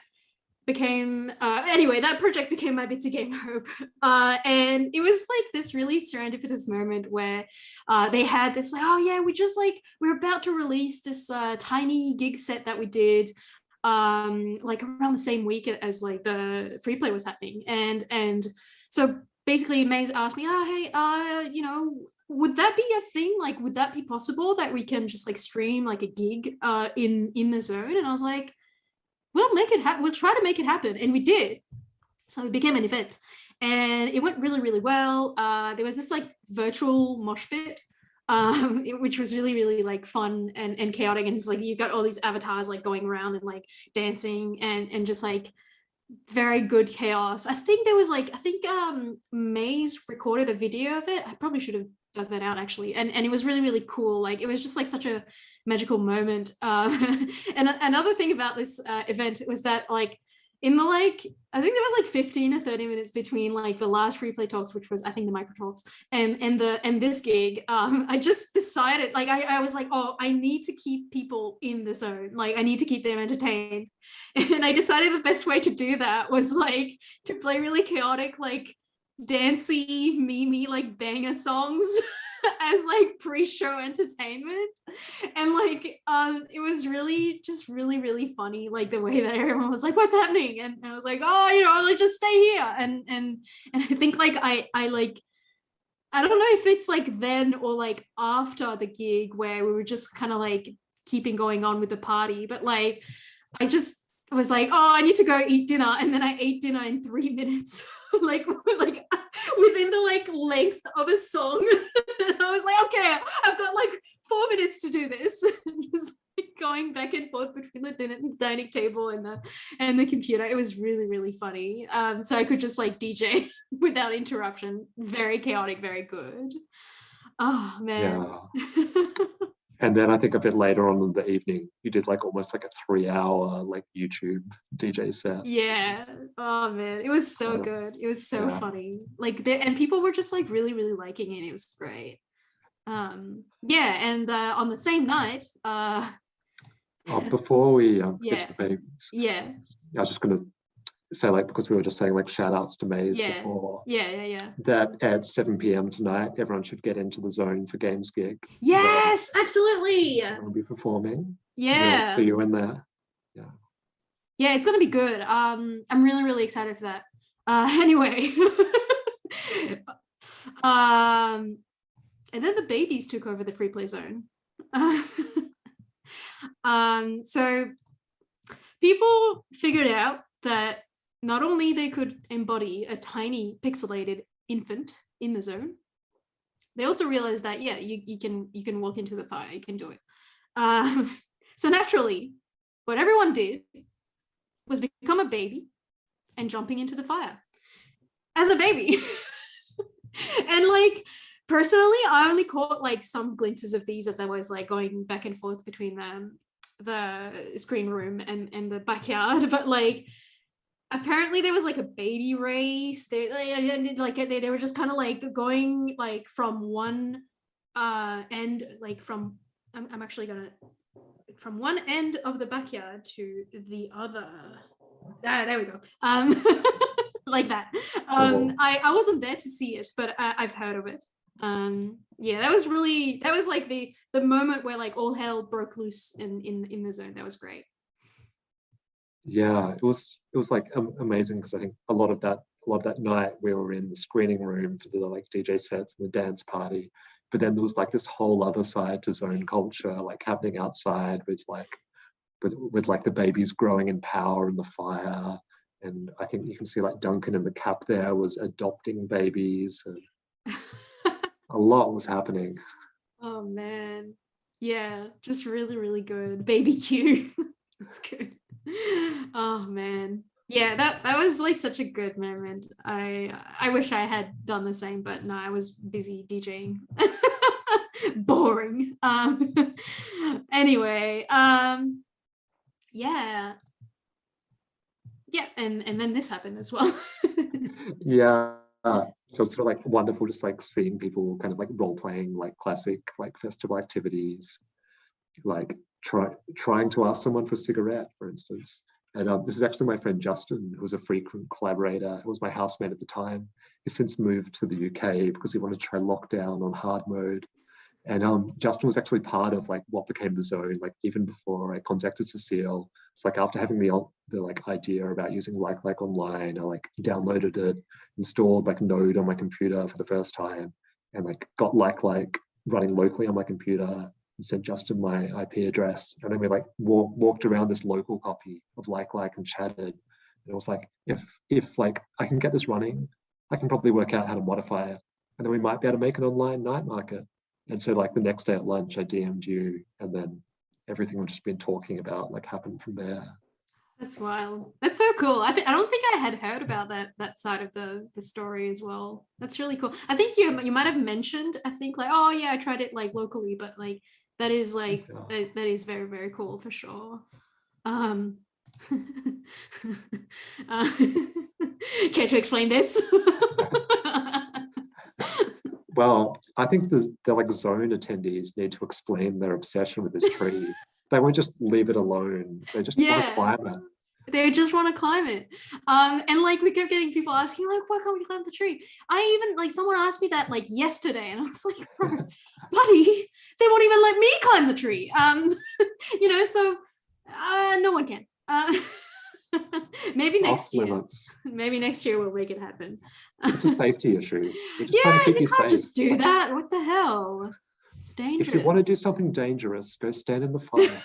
became anyway, that project became My Bitsy Game Hope, and it was like this really serendipitous moment where they had this like, oh yeah, we're about to release this tiny gig set that we did like around the same week as like the free play was happening, and so basically Maze asked me, oh hey, would that be a thing? Like, would that be possible that we can just like stream like a gig in the zone? And I was like, we'll make it happen. We'll try to make it happen. And we did. So it became an event and it went really, really well. There was this like virtual mosh pit, which was really, really like fun and chaotic. And it's like, you got all these avatars like going around and like dancing and just like very good chaos. I think Maze recorded a video of it. I probably should have dug that out actually. And it was really, really cool. Like it was just like such a magical moment. And another thing about this event was that like in the like, I think there was like 15 or 30 minutes between like the last free play talks, which was I think the micro talks, and this gig. I just decided like I was like, oh, I need to keep people in the zone. Like I need to keep them entertained. And I decided the best way to do that was like to play really chaotic, like dancey, memey, like banger songs as like pre-show entertainment. And like it was really just really, really funny, like the way that everyone was like, what's happening? And I was like, oh, like just stay here. And I think like I like, I don't know if it's like then or like after the gig where we were just kind of like keeping going on with the party, but like I just was like, oh, I need to go eat dinner, and then I ate dinner in 3 minutes. like within the like length of a song. And I was like, okay, I've got like 4 minutes to do this. Just like, going back and forth between the dining table and the computer. It was really, really funny. So I could just like DJ without interruption. Very chaotic, very good. Oh man. Yeah. And then I think a bit later on in the evening, you did like almost like a 3-hour like YouTube DJ set. Yeah. Oh man, it was so good. It was so funny. Like and people were just like really, really liking it. It was great. Yeah, and on the same night, before we get to the babies, I was just gonna say, like, because we were just saying like shout outs to Maze before. Yeah. That at 7 p.m. tonight, everyone should get into the zone for Games Gig. Yes, absolutely. We'll be performing. Yeah. See you in there. Yeah, it's gonna be good. I'm really, really excited for that. Anyway. And then the babies took over the free play zone. So people figured out that not only they could embody a tiny pixelated infant in the zone, they also realized that yeah, you can walk into the fire, you can do it. So naturally, what everyone did was become a baby and jumping into the fire as a baby. And like personally, I only caught like some glimpses of these as I was like going back and forth between the screen room and the backyard, but like apparently there was like a baby race. They were just kind of like going like from one end, like from I'm actually gonna from one end of the backyard to the other. There we go. Like that. I wasn't there to see it, but I've heard of it. Yeah, that was like the moment where like all hell broke loose in the zone. That was great. Yeah, it was like amazing, because I think a lot of that night we were in the screening room for the like DJ sets and the dance party, but then there was like this whole other side to zone culture like happening outside with like the babies growing in power in the fire. And I think you can see like Duncan in the cap there was adopting babies, and a lot was happening. Oh man, yeah, just really, really good. Baby Q. That's good. Oh man, yeah, that was like such a good moment. I wish I had done the same, but no, I was busy DJing. Boring. Anyway, yeah, and then this happened as well. Yeah. So it's sort of like wonderful just like seeing people kind of like role playing like classic like festival activities, like trying to ask someone for a cigarette, for instance. And this is actually my friend Justin, who was a frequent collaborator. It was my housemate at the time. He's since moved to the UK because he wanted to try lockdown on hard mode. And Justin was actually part of like what became the zone, like even before I contacted Cecile. It's like after having the like idea about using like online, I like downloaded it, installed like Node on my computer for the first time, and like got like running locally on my computer, and sent Justin my IP address. And then we like walked around this local copy of like and chatted. And it was like, if like I can get this running, I can probably work out how to modify it, and then we might be able to make an online night market. And so like the next day at lunch, I DM'd you, and then everything we've just been talking about like happened from there. That's wild. That's so cool. I don't think I had heard about that side of the story as well. That's really cool. I think you might have mentioned, I think like, oh yeah, I tried it like locally, but like that is like that is very, very cool for sure. Care to explain this? Well, I think the like zone attendees need to explain their obsession with this tree. They won't just leave it alone. They just want to climb it. They just want to climb it. And like we kept getting people asking like, why can't we climb the tree? I even like someone asked me that like yesterday, and I was like, buddy, they won't even let me climb the tree. You know, so no one can. Maybe next year. Limits. Maybe next year we'll make it happen. It's a safety issue. Yeah, you can't just do that. What the hell? It's dangerous. If you want to do something dangerous, go stand in the fire.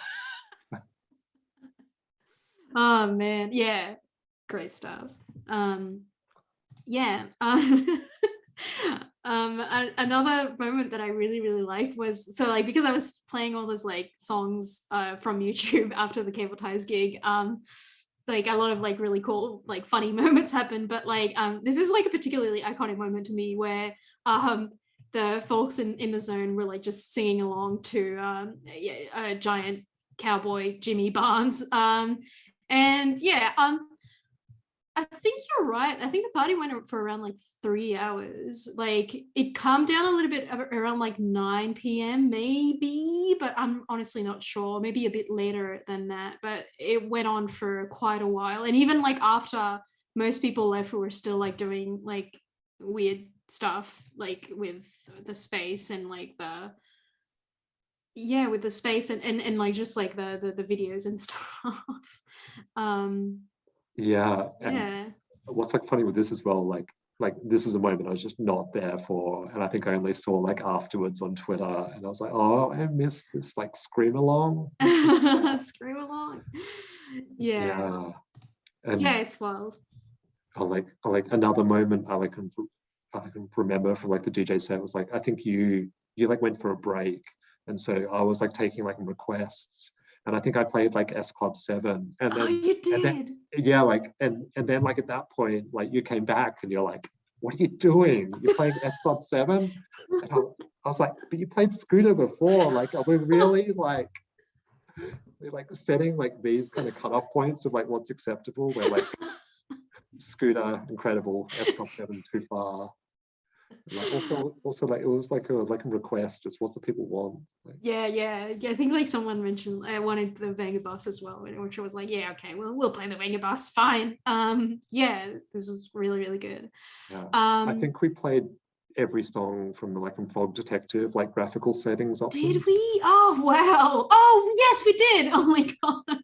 Oh man, yeah, great stuff. Yeah. Another moment that I really, really like was, so like because I was playing all those like songs from YouTube after the Cable Ties gig, like a lot of like really cool like funny moments happened, but like this is like a particularly iconic moment to me where the folks in the zone were like just singing along to a giant cowboy Jimmy Barnes, and yeah, I think you're right. I think the party went for around like 3 hours. Like it calmed down a little bit around like 9 p.m. maybe, but I'm honestly not sure. Maybe a bit later than that, but it went on for quite a while. And even like after most people left, we were still like doing like weird stuff like with the space and like the yeah, with the space and like just like the videos and stuff. um Yeah, and yeah. what's like funny with this as well, like this is a moment I was just not there for, and I think I only saw like afterwards on Twitter, and I was like, oh, I miss this like scream along. Scream along. Yeah. Yeah, Yeah, and it's wild. I like another moment I can remember from like the DJ set was like I think you like went for a break, and so I was like taking like requests, and I think I played like S Club 7, Oh, you and then did. yeah, like and then like at that point like you came back and you're like, what are you doing? You're playing S Club 7, and I was like, but you played Scooter before. Like, are we really like we're like setting like these kind of cutoff points of like what's acceptable? Where like Scooter, incredible. S Club 7, too far. And, like also like it was like a request. It's what the people want. Like, Yeah. I think like someone mentioned I wanted the Vanga Boss as well, which was like, yeah, okay, we'll play the Vanga Boss, fine. Yeah, this was really good. yeah, I Um, think we played every song from the like Fog Detective, like graphical settings did options. we? Oh wow! Oh yes, we did. Oh my god,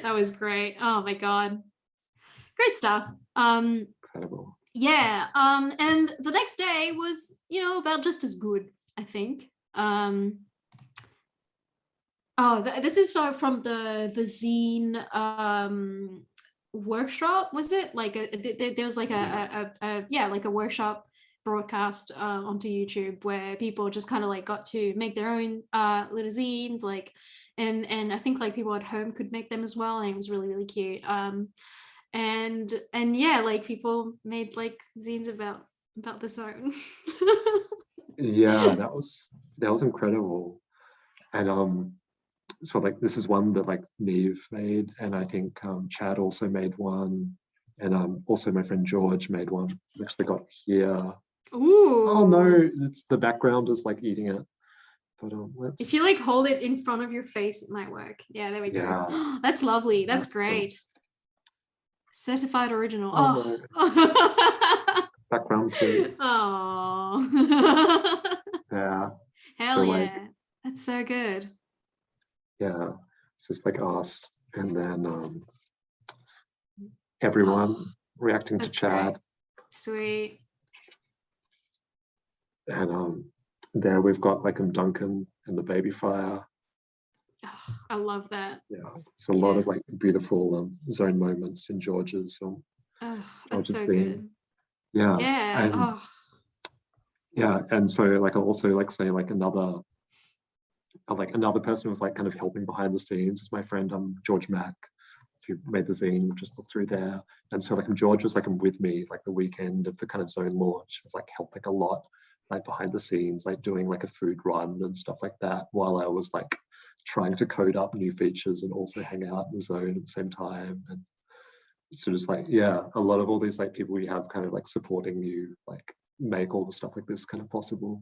that was great. Oh my god, great stuff. Incredible. Yeah. And the next day was, about just as good, I think. Oh, this is from the zine workshop. Was it like there was like a like a workshop broadcast onto YouTube where people just kind of like got to make their own little zines, like, and I think like people at home could make them as well, and it was really cute. And yeah, like people made like zines about the zone. Yeah, that was incredible. And so like this is one that like Neve made, and I think Chad also made one, and also my friend George made one. I actually got here. Ooh. Oh no, it's the background is like eating it. But let's. If you like hold it in front of your face, it might work. Yeah, there we go. Yeah. That's lovely. That's That's great. Certified original. Oh Oh. no, background please. Oh. Yeah. Hell So like yeah. That's so good. yeah, it's just like us, and then everyone reacting to That's Chad, great. Sweet. and there we've got like Duncan and the baby fire. Oh, I love that. Yeah, it's a lot Yeah. of like beautiful zone moments in Oh, that's George's so theme. good. Yeah, Yeah. and Oh, yeah, and so like I also like say like another person was like kind of helping behind the scenes is my friend George Mack, who made the zine, just look through there. And so like George was like with me like the weekend of the kind of zone launch. It was like helped like a lot like behind the scenes, like doing like a food run and stuff like that, while I was like trying to code up new features and also hang out in the zone at the same time. And so just like yeah, a lot of all these like people you have kind of like supporting you like make all the stuff like this kind of possible.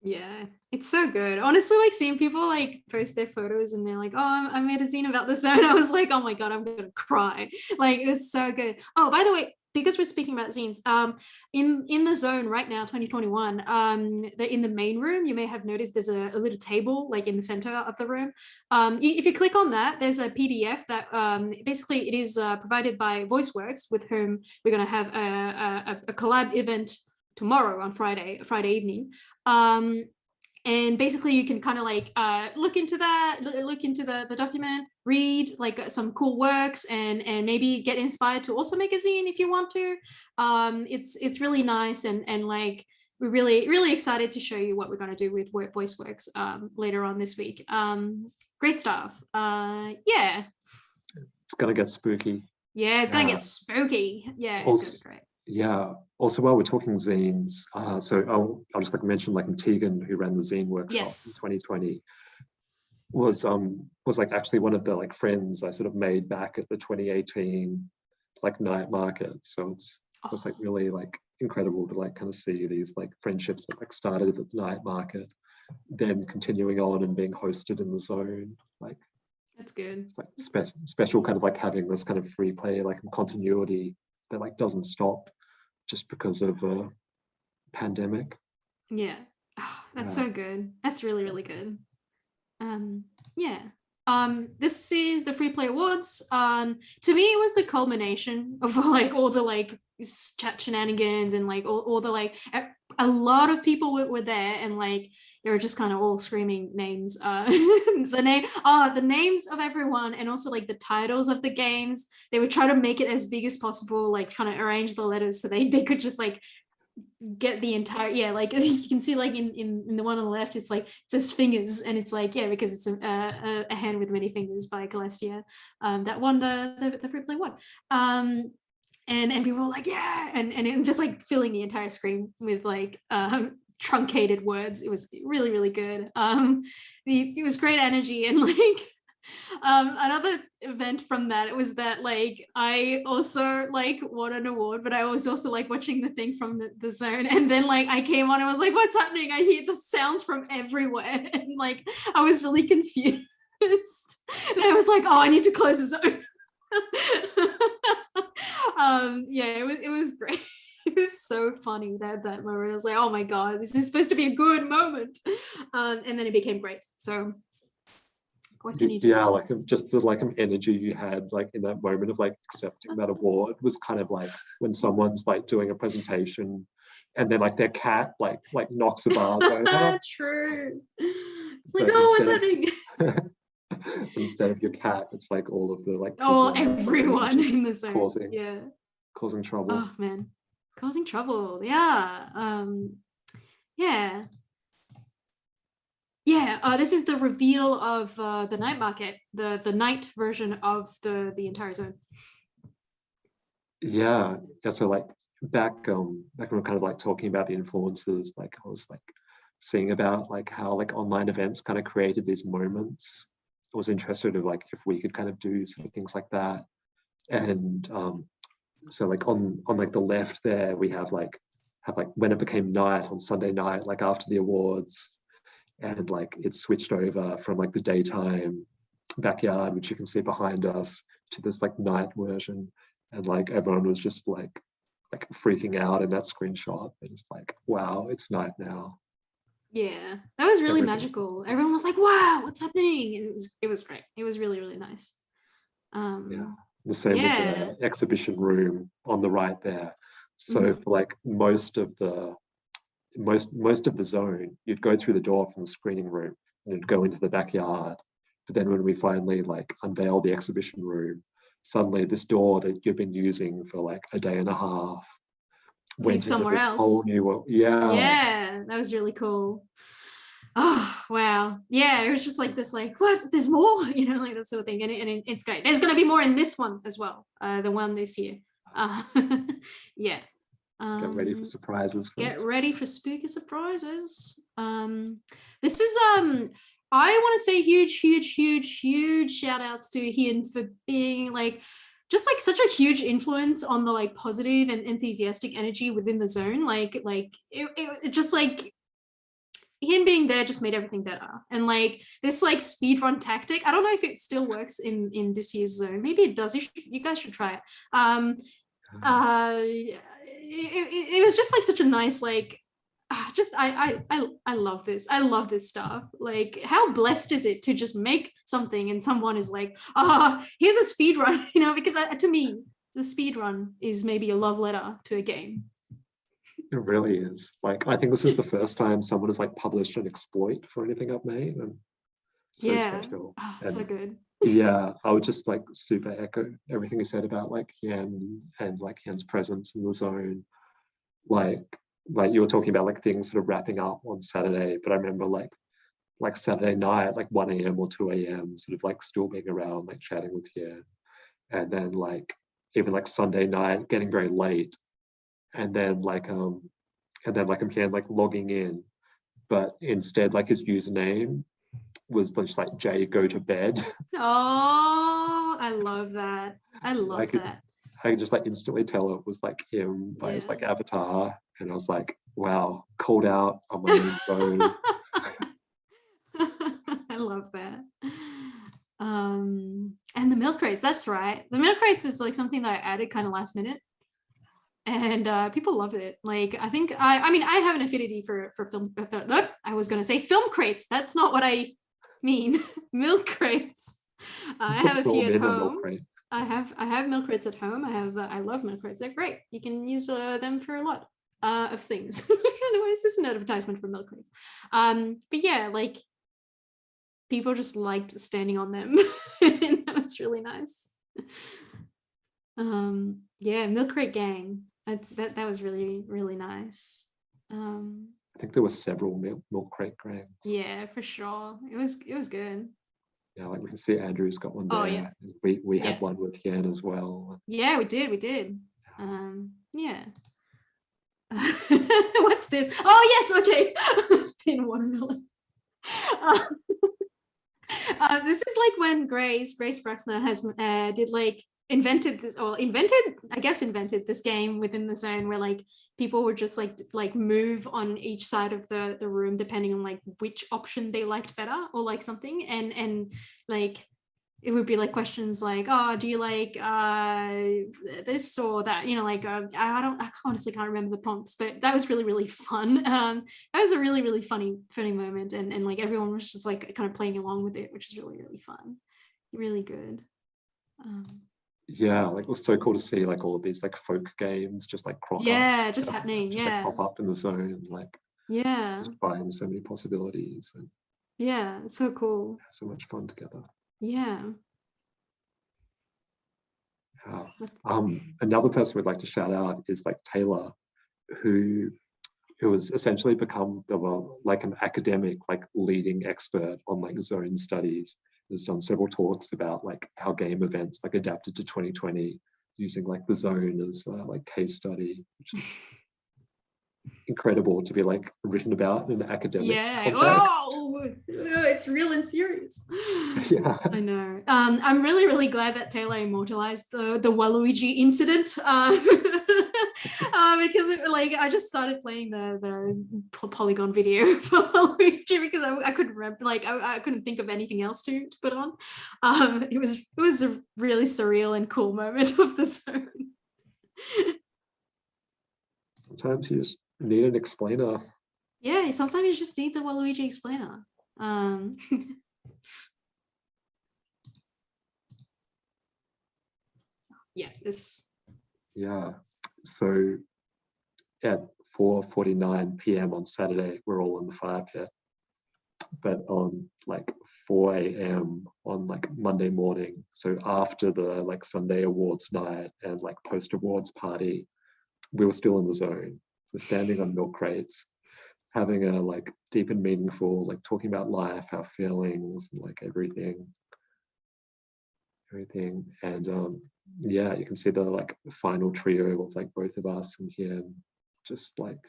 yeah. It's so good. Honestly, like seeing people like post their photos and they're like, oh, I made a zine about the zone. I was like, oh my God, I'm gonna cry. Like it's so good. Oh, by the way, because we're speaking about zines, in the zone right now, 2021, in the main room, you may have noticed there's a little table like in the center of the room. If you click on that, there's a PDF that basically it is provided by VoiceWorks, with whom we're gonna have a collab event tomorrow on Friday evening. And basically you can kind of like look into that, look into the document, read like some cool works, and maybe get inspired to also make a zine if you want to. It's really nice, and like we're really excited to show you what we're going to do with VoiceWorks later on this week. Great stuff. Yeah, It's gonna get spooky. it's gonna get spooky. Yeah, Also, it's gonna be great. yeah. Also, while we're talking zines, so I'll just like mention like Tegan, who ran the zine workshop in 2020, was like actually one of the like friends I sort of made back at the 2018 like night market. So it's like really like incredible to like kind of see these like friendships that like started at the night market, then continuing on and being hosted in the zone. Like That's good. it's like special kind of like having this kind of free play like continuity that like doesn't stop just because of a pandemic. Yeah. Oh, that's so good. That's really good. Yeah. This is the Free Play Awards. To me, it was the culmination of like all the like chat shenanigans and like all the like a lot of people were there, and like they were just kind of all screaming names, the names of everyone, and also like the titles of the games. They would try to make it as big as possible, like kind of arrange the letters so they could just like get the entire, like you can see like in the one on the left, it's like it says fingers, and it's like, yeah, because it's a hand with many fingers by Celestia, that won the Free Play one. And people were like, yeah, and just like filling the entire screen with like truncated words. It was really, really good. It was great energy, and like another event from that, it was that like I also like won an award, but I was also like watching the thing from the zone, and then like I came on and was like, what's happening? I hear the sounds from everywhere, and like I was really confused, and I was like, oh, I need to close the zone. Yeah, it was great. It was so funny that moment. I was like, oh my god, this is supposed to be a good moment, and then it became great. So what can you do? Yeah, like just the like energy you had like in that moment of like accepting that award was kind of like when someone's like doing a presentation and then like their cat like knocks a vase over. True. It's like, But oh, what's happening? Instead of your cat, it's like all of the like Oh, people everyone just in the zone. causing trouble. Oh man, causing trouble. Yeah. Yeah. Yeah. This is the reveal of the night market, the night version of the entire zone. Yeah. So like back when we're kind of like talking about the influences, like I was like seeing about like how like online events kind of created these moments. I was interested in like if we could kind of do sort of things like that. And so like on like the left there, we have like when it became night on Sunday night, like after the awards, and like it switched over from like the daytime backyard, which you can see behind us, to this like night version, and like everyone was just like freaking out in that screenshot. It's like, wow, it's night now. Yeah, that was really magical. Everyone was like, wow, what's happening? It was great. It was really, really nice. Yeah, the same with the exhibition room on the right there. So for like most of the zone, you'd go through the door from the screening room and you'd go into the backyard. But then when we finally like unveiled the exhibition room, suddenly this door that you've been using for like a day and a half went somewhere else. Whole new world. Yeah, that was really cool. Oh wow, yeah, it was just like this, like, what? There's more, like that sort of thing, and it's great. There's going to be more in this one as well, the one this year. Yeah. Get ready for surprises. Get ready for spooky surprises. This is I want to say huge shout outs to Hien for being like just like such a huge influence on the like positive and enthusiastic energy within the zone. Like it just like him being there just made everything better. And like this like speed run tactic, I don't know if it still works in this year's zone. Maybe it does. You guys should try it. It was just like such a nice like I love this. I love this stuff. Like, how blessed is it to just make something and someone is like, here's a speed run, because to me, the speed run is maybe a love letter to a game. It really is. Like, I think this is the first time someone has like published an exploit for anything I've made, and so special. So good. Yeah, I would just like super echo everything you said about like Hien and like Hien's presence in the zone. Like you were talking about like things sort of wrapping up on Saturday, but I remember like Saturday night, like 1 a.m. or 2 a.m. sort of like still being around, like chatting with Hien. And then like even like Sunday night getting very late. And then like I'm Hien like logging in, but instead like his username was just like Jay go to bed. Oh, I love that. I love that. I could just like instantly tell it was like him by his like avatar, and I was like, wow, called out on my own zone. I love that. And the milk crates, that's right. The milk crates is like something that I added kind of last minute, and people loved it. Like, I think I mean I have an affinity for film. I was going to say film crates. That's not what I mean milk crates. I Put have a them few in at a milk home. crate. I have milk crates at home. I love milk crates. They're great. You can use them for a lot of things. Anyways, this is an advertisement for milk crates. But yeah, like people just liked standing on them. And that was really nice. Yeah, milk crate gang. That was really, really nice. I think there were several milk crate gangs. Yeah, for sure. It was good. Yeah, like we can see Andrew's got one there. Oh, yeah. We Yeah. had one with Yan as well. Yeah, we did. Yeah. What's this? Oh yes, okay. Pin watermelon. This is like when Grace Bruxner has invented this game within the zone where like people would just like move on each side of the room depending on like which option they liked better or like something, and like it would be like questions like, oh, do you like this or that, like I honestly can't remember the prompts, but that was really, really fun. That was a really, really funny moment, and like everyone was just like kind of playing along with it, which is really, really fun, really good. Yeah, like it was so cool to see like all of these like folk games just like crop up. Yeah, just happening. Just Yeah, like pop up in the zone, like yeah, just finding so many possibilities, and yeah, it's so cool. so much fun together. Yeah. Another person we'd like to shout out is like Taylor, who has essentially become like an academic, like leading expert on like zone studies. Has done several talks about like how game events like adapted to 2020 using like the zone as like case study, which is incredible to be like written about in an academic context. Oh, it's real and serious. Yeah, I know. I'm really, really glad that Taylor immortalized the Waluigi incident, because I just started playing the Polygon video for Waluigi because I couldn't remember, I couldn't think of anything else to put on. It was a really surreal and cool moment of the zone. sometimes you just need an explainer. Yeah, sometimes you just need the Waluigi explainer. Yeah, so at 4:49 p.m. on Saturday, we're all in the fire pit, but on like 4 a.m. on like Monday morning, so after the like Sunday awards night and like post awards party, we were still in the zone. We're standing on milk crates, having a like deep and meaningful, like talking about life, our feelings, and like everything. And yeah, you can see the like final trio of like both of us and him just like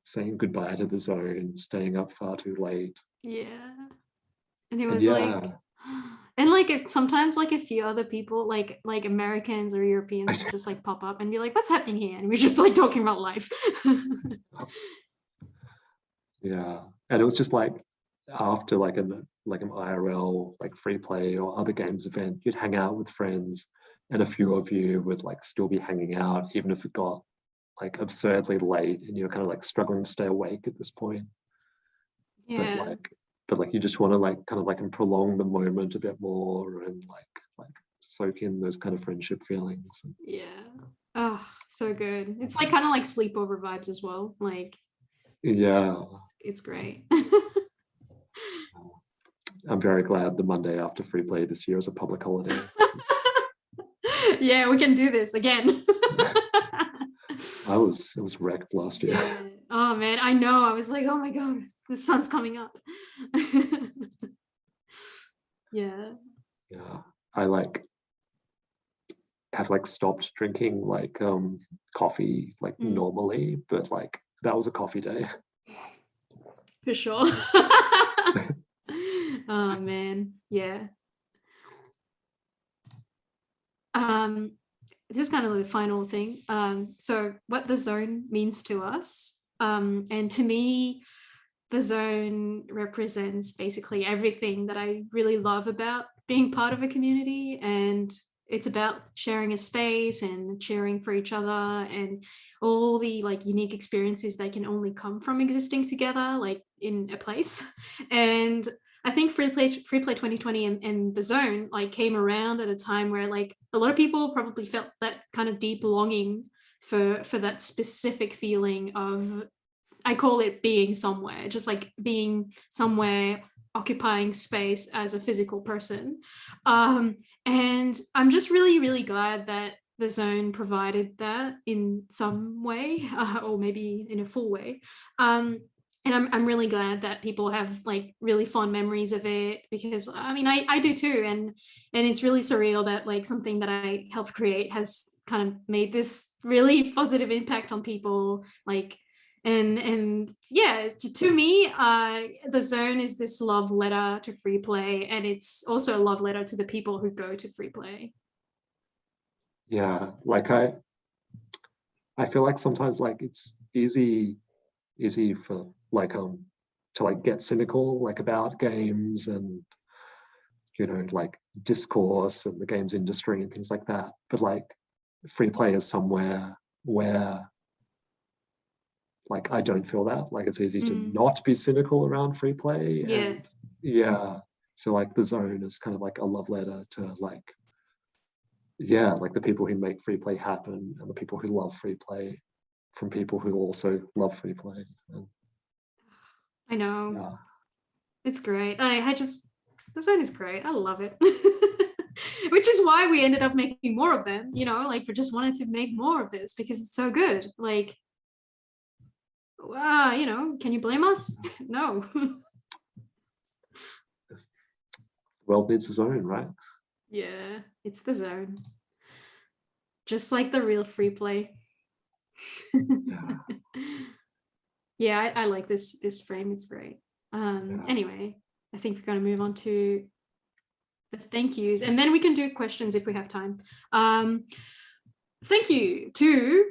saying goodbye to the zone, staying up far too late. Yeah. And it was sometimes like a few other people like Americans or Europeans would just like pop up and be like, what's happening here? And we're just like talking about life. Yeah, and it was just like after like an IRL like free play or other games event, you'd hang out with friends, and a few of you would like still be hanging out even if it got like absurdly late and you're kind of like struggling to stay awake at this point. Yeah. But like you just want to like kind of like prolong the moment a bit more and like soak in those kind of friendship feelings. Yeah. Oh, so good. It's like kind of like sleepover vibes as well. Like, yeah, it's great. I'm very glad the Monday after free play this year is a public holiday. Yeah, we can do this again. I was wrecked last year. Yeah. Oh man, I know. I was like, oh my god, the sun's coming up. Yeah. Yeah, I like have like stopped drinking like coffee like normally, but like that was a coffee day. For sure. Oh man, yeah. This is kind of the final thing. So what the zone means to us, and to me, the zone represents basically everything that I really love about being part of a community, and it's about sharing a space and cheering for each other and all the like unique experiences that can only come from existing together like in a place. And I think Free Play 2020 and the Zone like came around at a time where like a lot of people probably felt that kind of deep longing for that specific feeling of, I call it being somewhere, just like being somewhere, occupying space as a physical person. And I'm just really, really glad that the Zone provided that in some way, or maybe in a full way. And I'm really glad that people have like really fond memories of it, because I mean I do too, and it's really surreal that like something that I helped create has kind of made this really positive impact on people, like, and yeah, to me the Zone is this love letter to free play, and it's also a love letter to the people who go to free play. Yeah, like I feel like sometimes like it's easy for like to like get cynical like about games and, you know, like discourse and the games industry and things like that, but like free play is somewhere where like I don't feel that. Like it's easy to not be cynical around free play. Yeah. And yeah, so like the Zone is kind of like a love letter to like, yeah, like the people who make free play happen and the people who love free play from people who also love free play. And, I know. yeah. It's great. I just, the Zone is great. I love it. Which is why we ended up making more of them, you know, like we just wanted to make more of this because it's so good. Like, you know, can you blame us? No. World needs a Zone, right? Yeah, it's the Zone. Just like the real free play. Yeah. Yeah, I like this frame. It's great. Anyway, I think we're going to move on to the thank yous, and then we can do questions if we have time. Thank you to,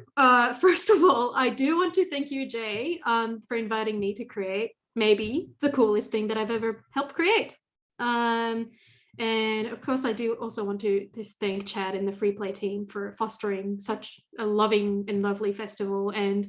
first of all, I do want to thank you, Jay, for inviting me to create maybe the coolest thing that I've ever helped create. And of course, I do also want to thank Chad and the Free Play team for fostering such a loving and lovely festival. And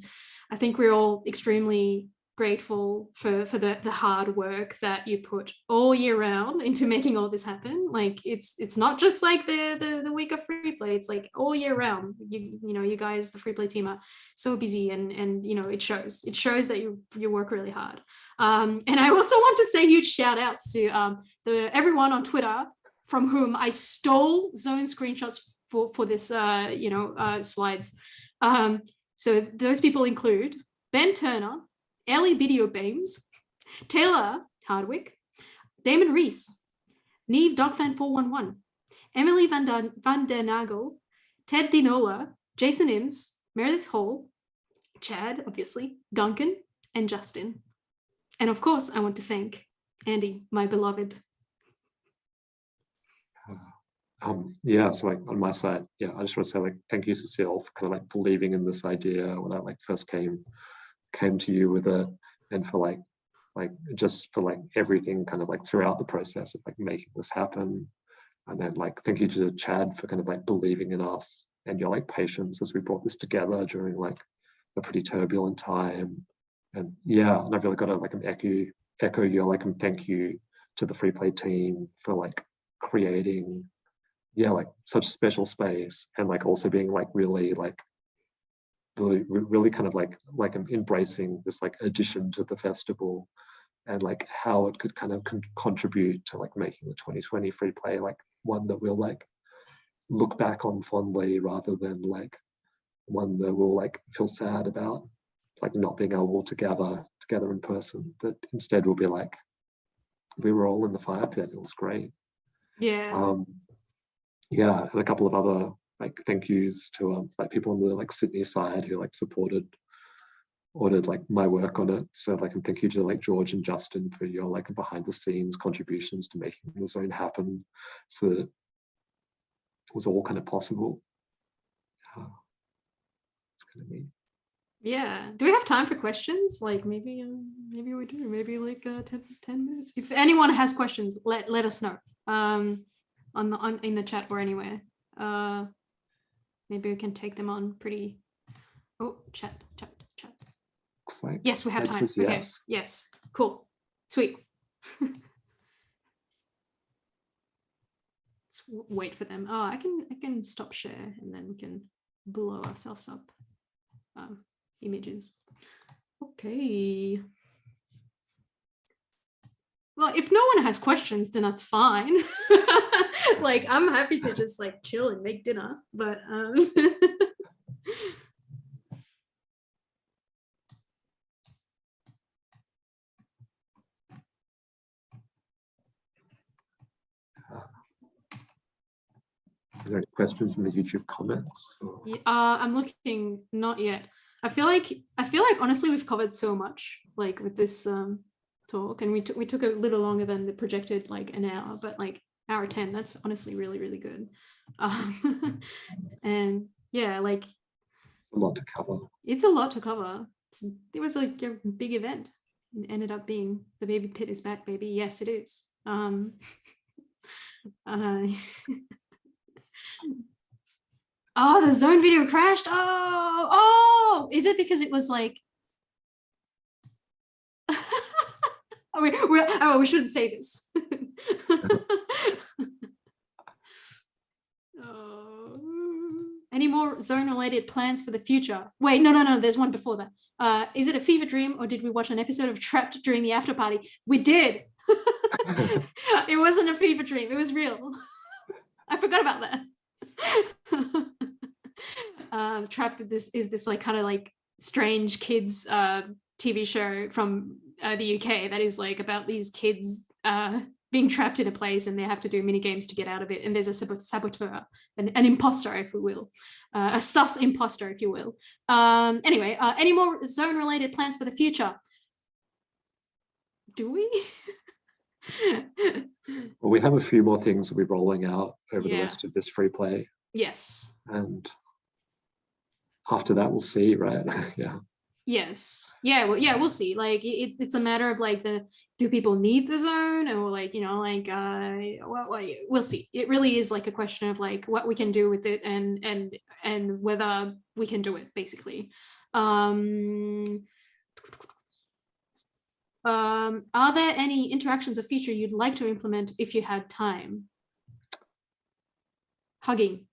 I think we're all extremely grateful for the hard work that you put all year round into making all this happen. Like it's not just like the week of Free Play, it's like all year round. You know, you guys, the Free Play team, are so busy, and you know, it shows that you work really hard. And I also want to say huge shout outs to everyone on Twitter from whom I stole Zone screenshots for this slides. So those people include Ben Turner, Ellie Video Beams, Taylor Hardwick, Damon Reese, Neve Dogfan411, Emily van der Nagel, Ted Dinola, Jason Imms, Meredith Hall, Chad, obviously, Duncan, and Justin. And of course, I want to thank Andy, my beloved. Yeah, so like on my side, yeah, I just want to say like thank you, Cecile, for kind of like believing in this idea when I like first came to you with it, and for like just for like everything kind of like throughout the process of like making this happen. And then like thank you to Chad for kind of like believing in us and your like patience as we brought this together during like a pretty turbulent time. And yeah, and I've really got to like echo your like thank you to the Free Play team for like creating like such a special space, and like also being like really kind of like embracing this like addition to the festival, and like how it could kind of contribute to like making the 2020 Free Play like one that we'll like look back on fondly, rather than like one that we'll like feel sad about like not being able to gather together in person. That instead will be like, we were all in the fire pit, it was great. Yeah. Yeah, and a couple of other like thank yous to like people on the like Sydney side who like ordered like my work on it. So like, and thank you to like George and Justin for your like behind the scenes contributions to making the Zone happen, so that it was all kind of possible. It's kind of neat. Yeah. Do we have time for questions? Like maybe we do. Maybe like 10 minutes. If anyone has questions, let us know. In the chat or anywhere. Maybe we can take them on pretty. Oh, chat. Looks like yes, we have time. Okay. Yes. Cool. Sweet. wait for them. Oh, I can stop share and then we can blow ourselves up. Images. Okay. Well, if no one has questions, then that's fine. Like, I'm happy to just like chill and make dinner, but Are there any questions in the YouTube comments? yeah, I'm looking, not yet. I feel like honestly we've covered so much like with this talk, and we took a little longer than the projected, like an hour, but like hour 10, that's honestly really, really good. And yeah, like A lot to cover. it's a lot to cover. It was like a big event. It ended up being the baby pit is back, baby. Yes, it is. Oh, the zone video crashed. Oh, is it because it was like we shouldn't say this. Any more zone related plans for the future? Wait, no, there's one before that. Is it a fever dream, or did we watch an episode of Trapped during the after party? We did. It wasn't a fever dream, it was real. I forgot about that. Trapped is this like kind of like strange kids TV show from the UK that is like about these kids being trapped in a place, and they have to do mini games to get out of it, and there's a saboteur, an imposter, if you will, a sus imposter, if you will. Anyway, any more zone related plans for the future? Do we? Well, we have a few more things that we're rolling out over the Yeah. rest of this free play, Yes. and after that we'll see, right? Yeah. Yes. Yeah. Well, yeah, we'll see. Like it's a matter of like do people need the zone, or like, you know, like we'll see. It really is like a question of like what we can do with it, and whether we can do it, basically. Are there any interactions or feature you'd like to implement if you had time? Hugging.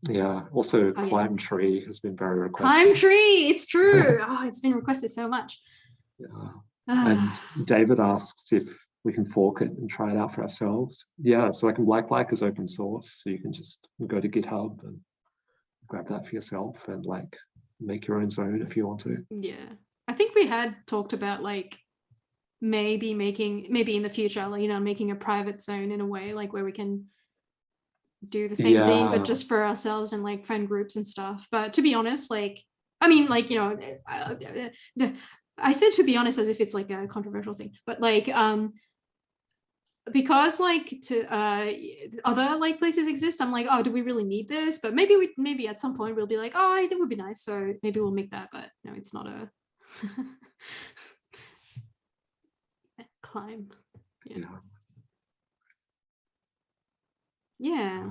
Yeah. Also, Oh, yeah. Climb Tree has been very requested. Climb Tree. It's true. Oh, it's been requested so much. Yeah. And David asks if we can fork it and try it out for ourselves. Yeah. So like Black is open source, so you can just go to GitHub and grab that for yourself and like make your own zone if you want to. Yeah, I think we had talked about like maybe in the future, like, you know, making a private zone in a way, like where we can do the same thing, Yeah. but just for ourselves and like friend groups and stuff. But to be honest, like, I mean, like, you know, I said to be honest as if it's like a controversial thing, but like because like to other like places exist, I'm like, oh, do we really need this? But maybe at some point we'll be like, oh, I think it would be nice, so maybe we'll make that. But no, it's not a climb. Yeah.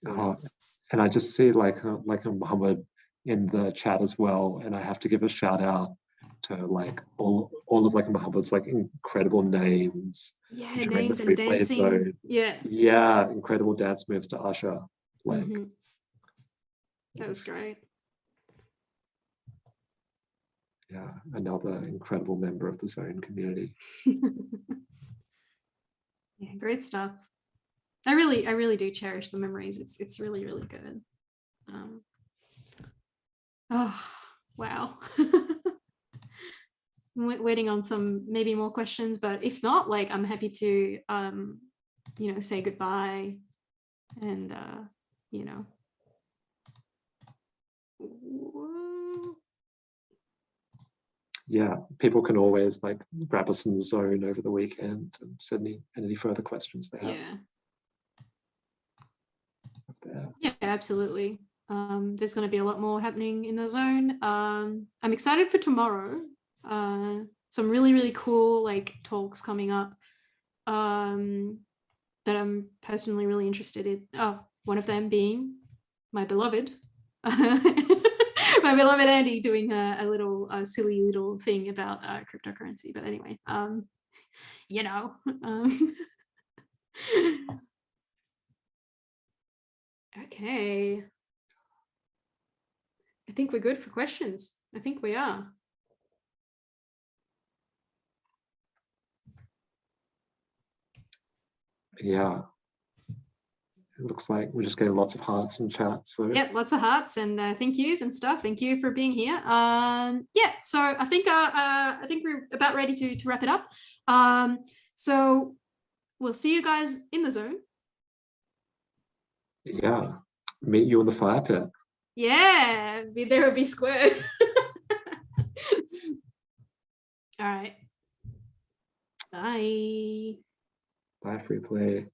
And I just see like a Muhammad in the chat as well, and I have to give a shout out to like all of like Muhammad's like incredible names. Yeah, during names the and free play dancing. zone. Yeah. Incredible dance moves to Usher. Like That was great. Yeah, another incredible member of the zone community. Yeah, great stuff. I really do cherish the memories. It's really, really good. Oh, wow. I'm waiting on some maybe more questions, but if not, like, I'm happy to you know, say goodbye and you know. Yeah, people can always like grab us in the zone over the weekend and send any further questions they have. Yeah, absolutely. There's going to be a lot more happening in the zone. I'm excited for tomorrow. Some really, really cool like talks coming up that I'm personally really interested in. Oh, one of them being my beloved, my beloved Andy doing a little silly little thing about cryptocurrency. But anyway, you know. Okay. I think we're good for questions. I think we are. Yeah. It looks like we're just getting lots of hearts in chat. So Yeah, lots of hearts and thank yous and stuff. Thank you for being here. Yeah, so I think we're about ready to wrap it up. So we'll see you guys in the zone. yeah, meet you in the fire pit. Yeah, be there or be square. All right. Bye. Bye, free play.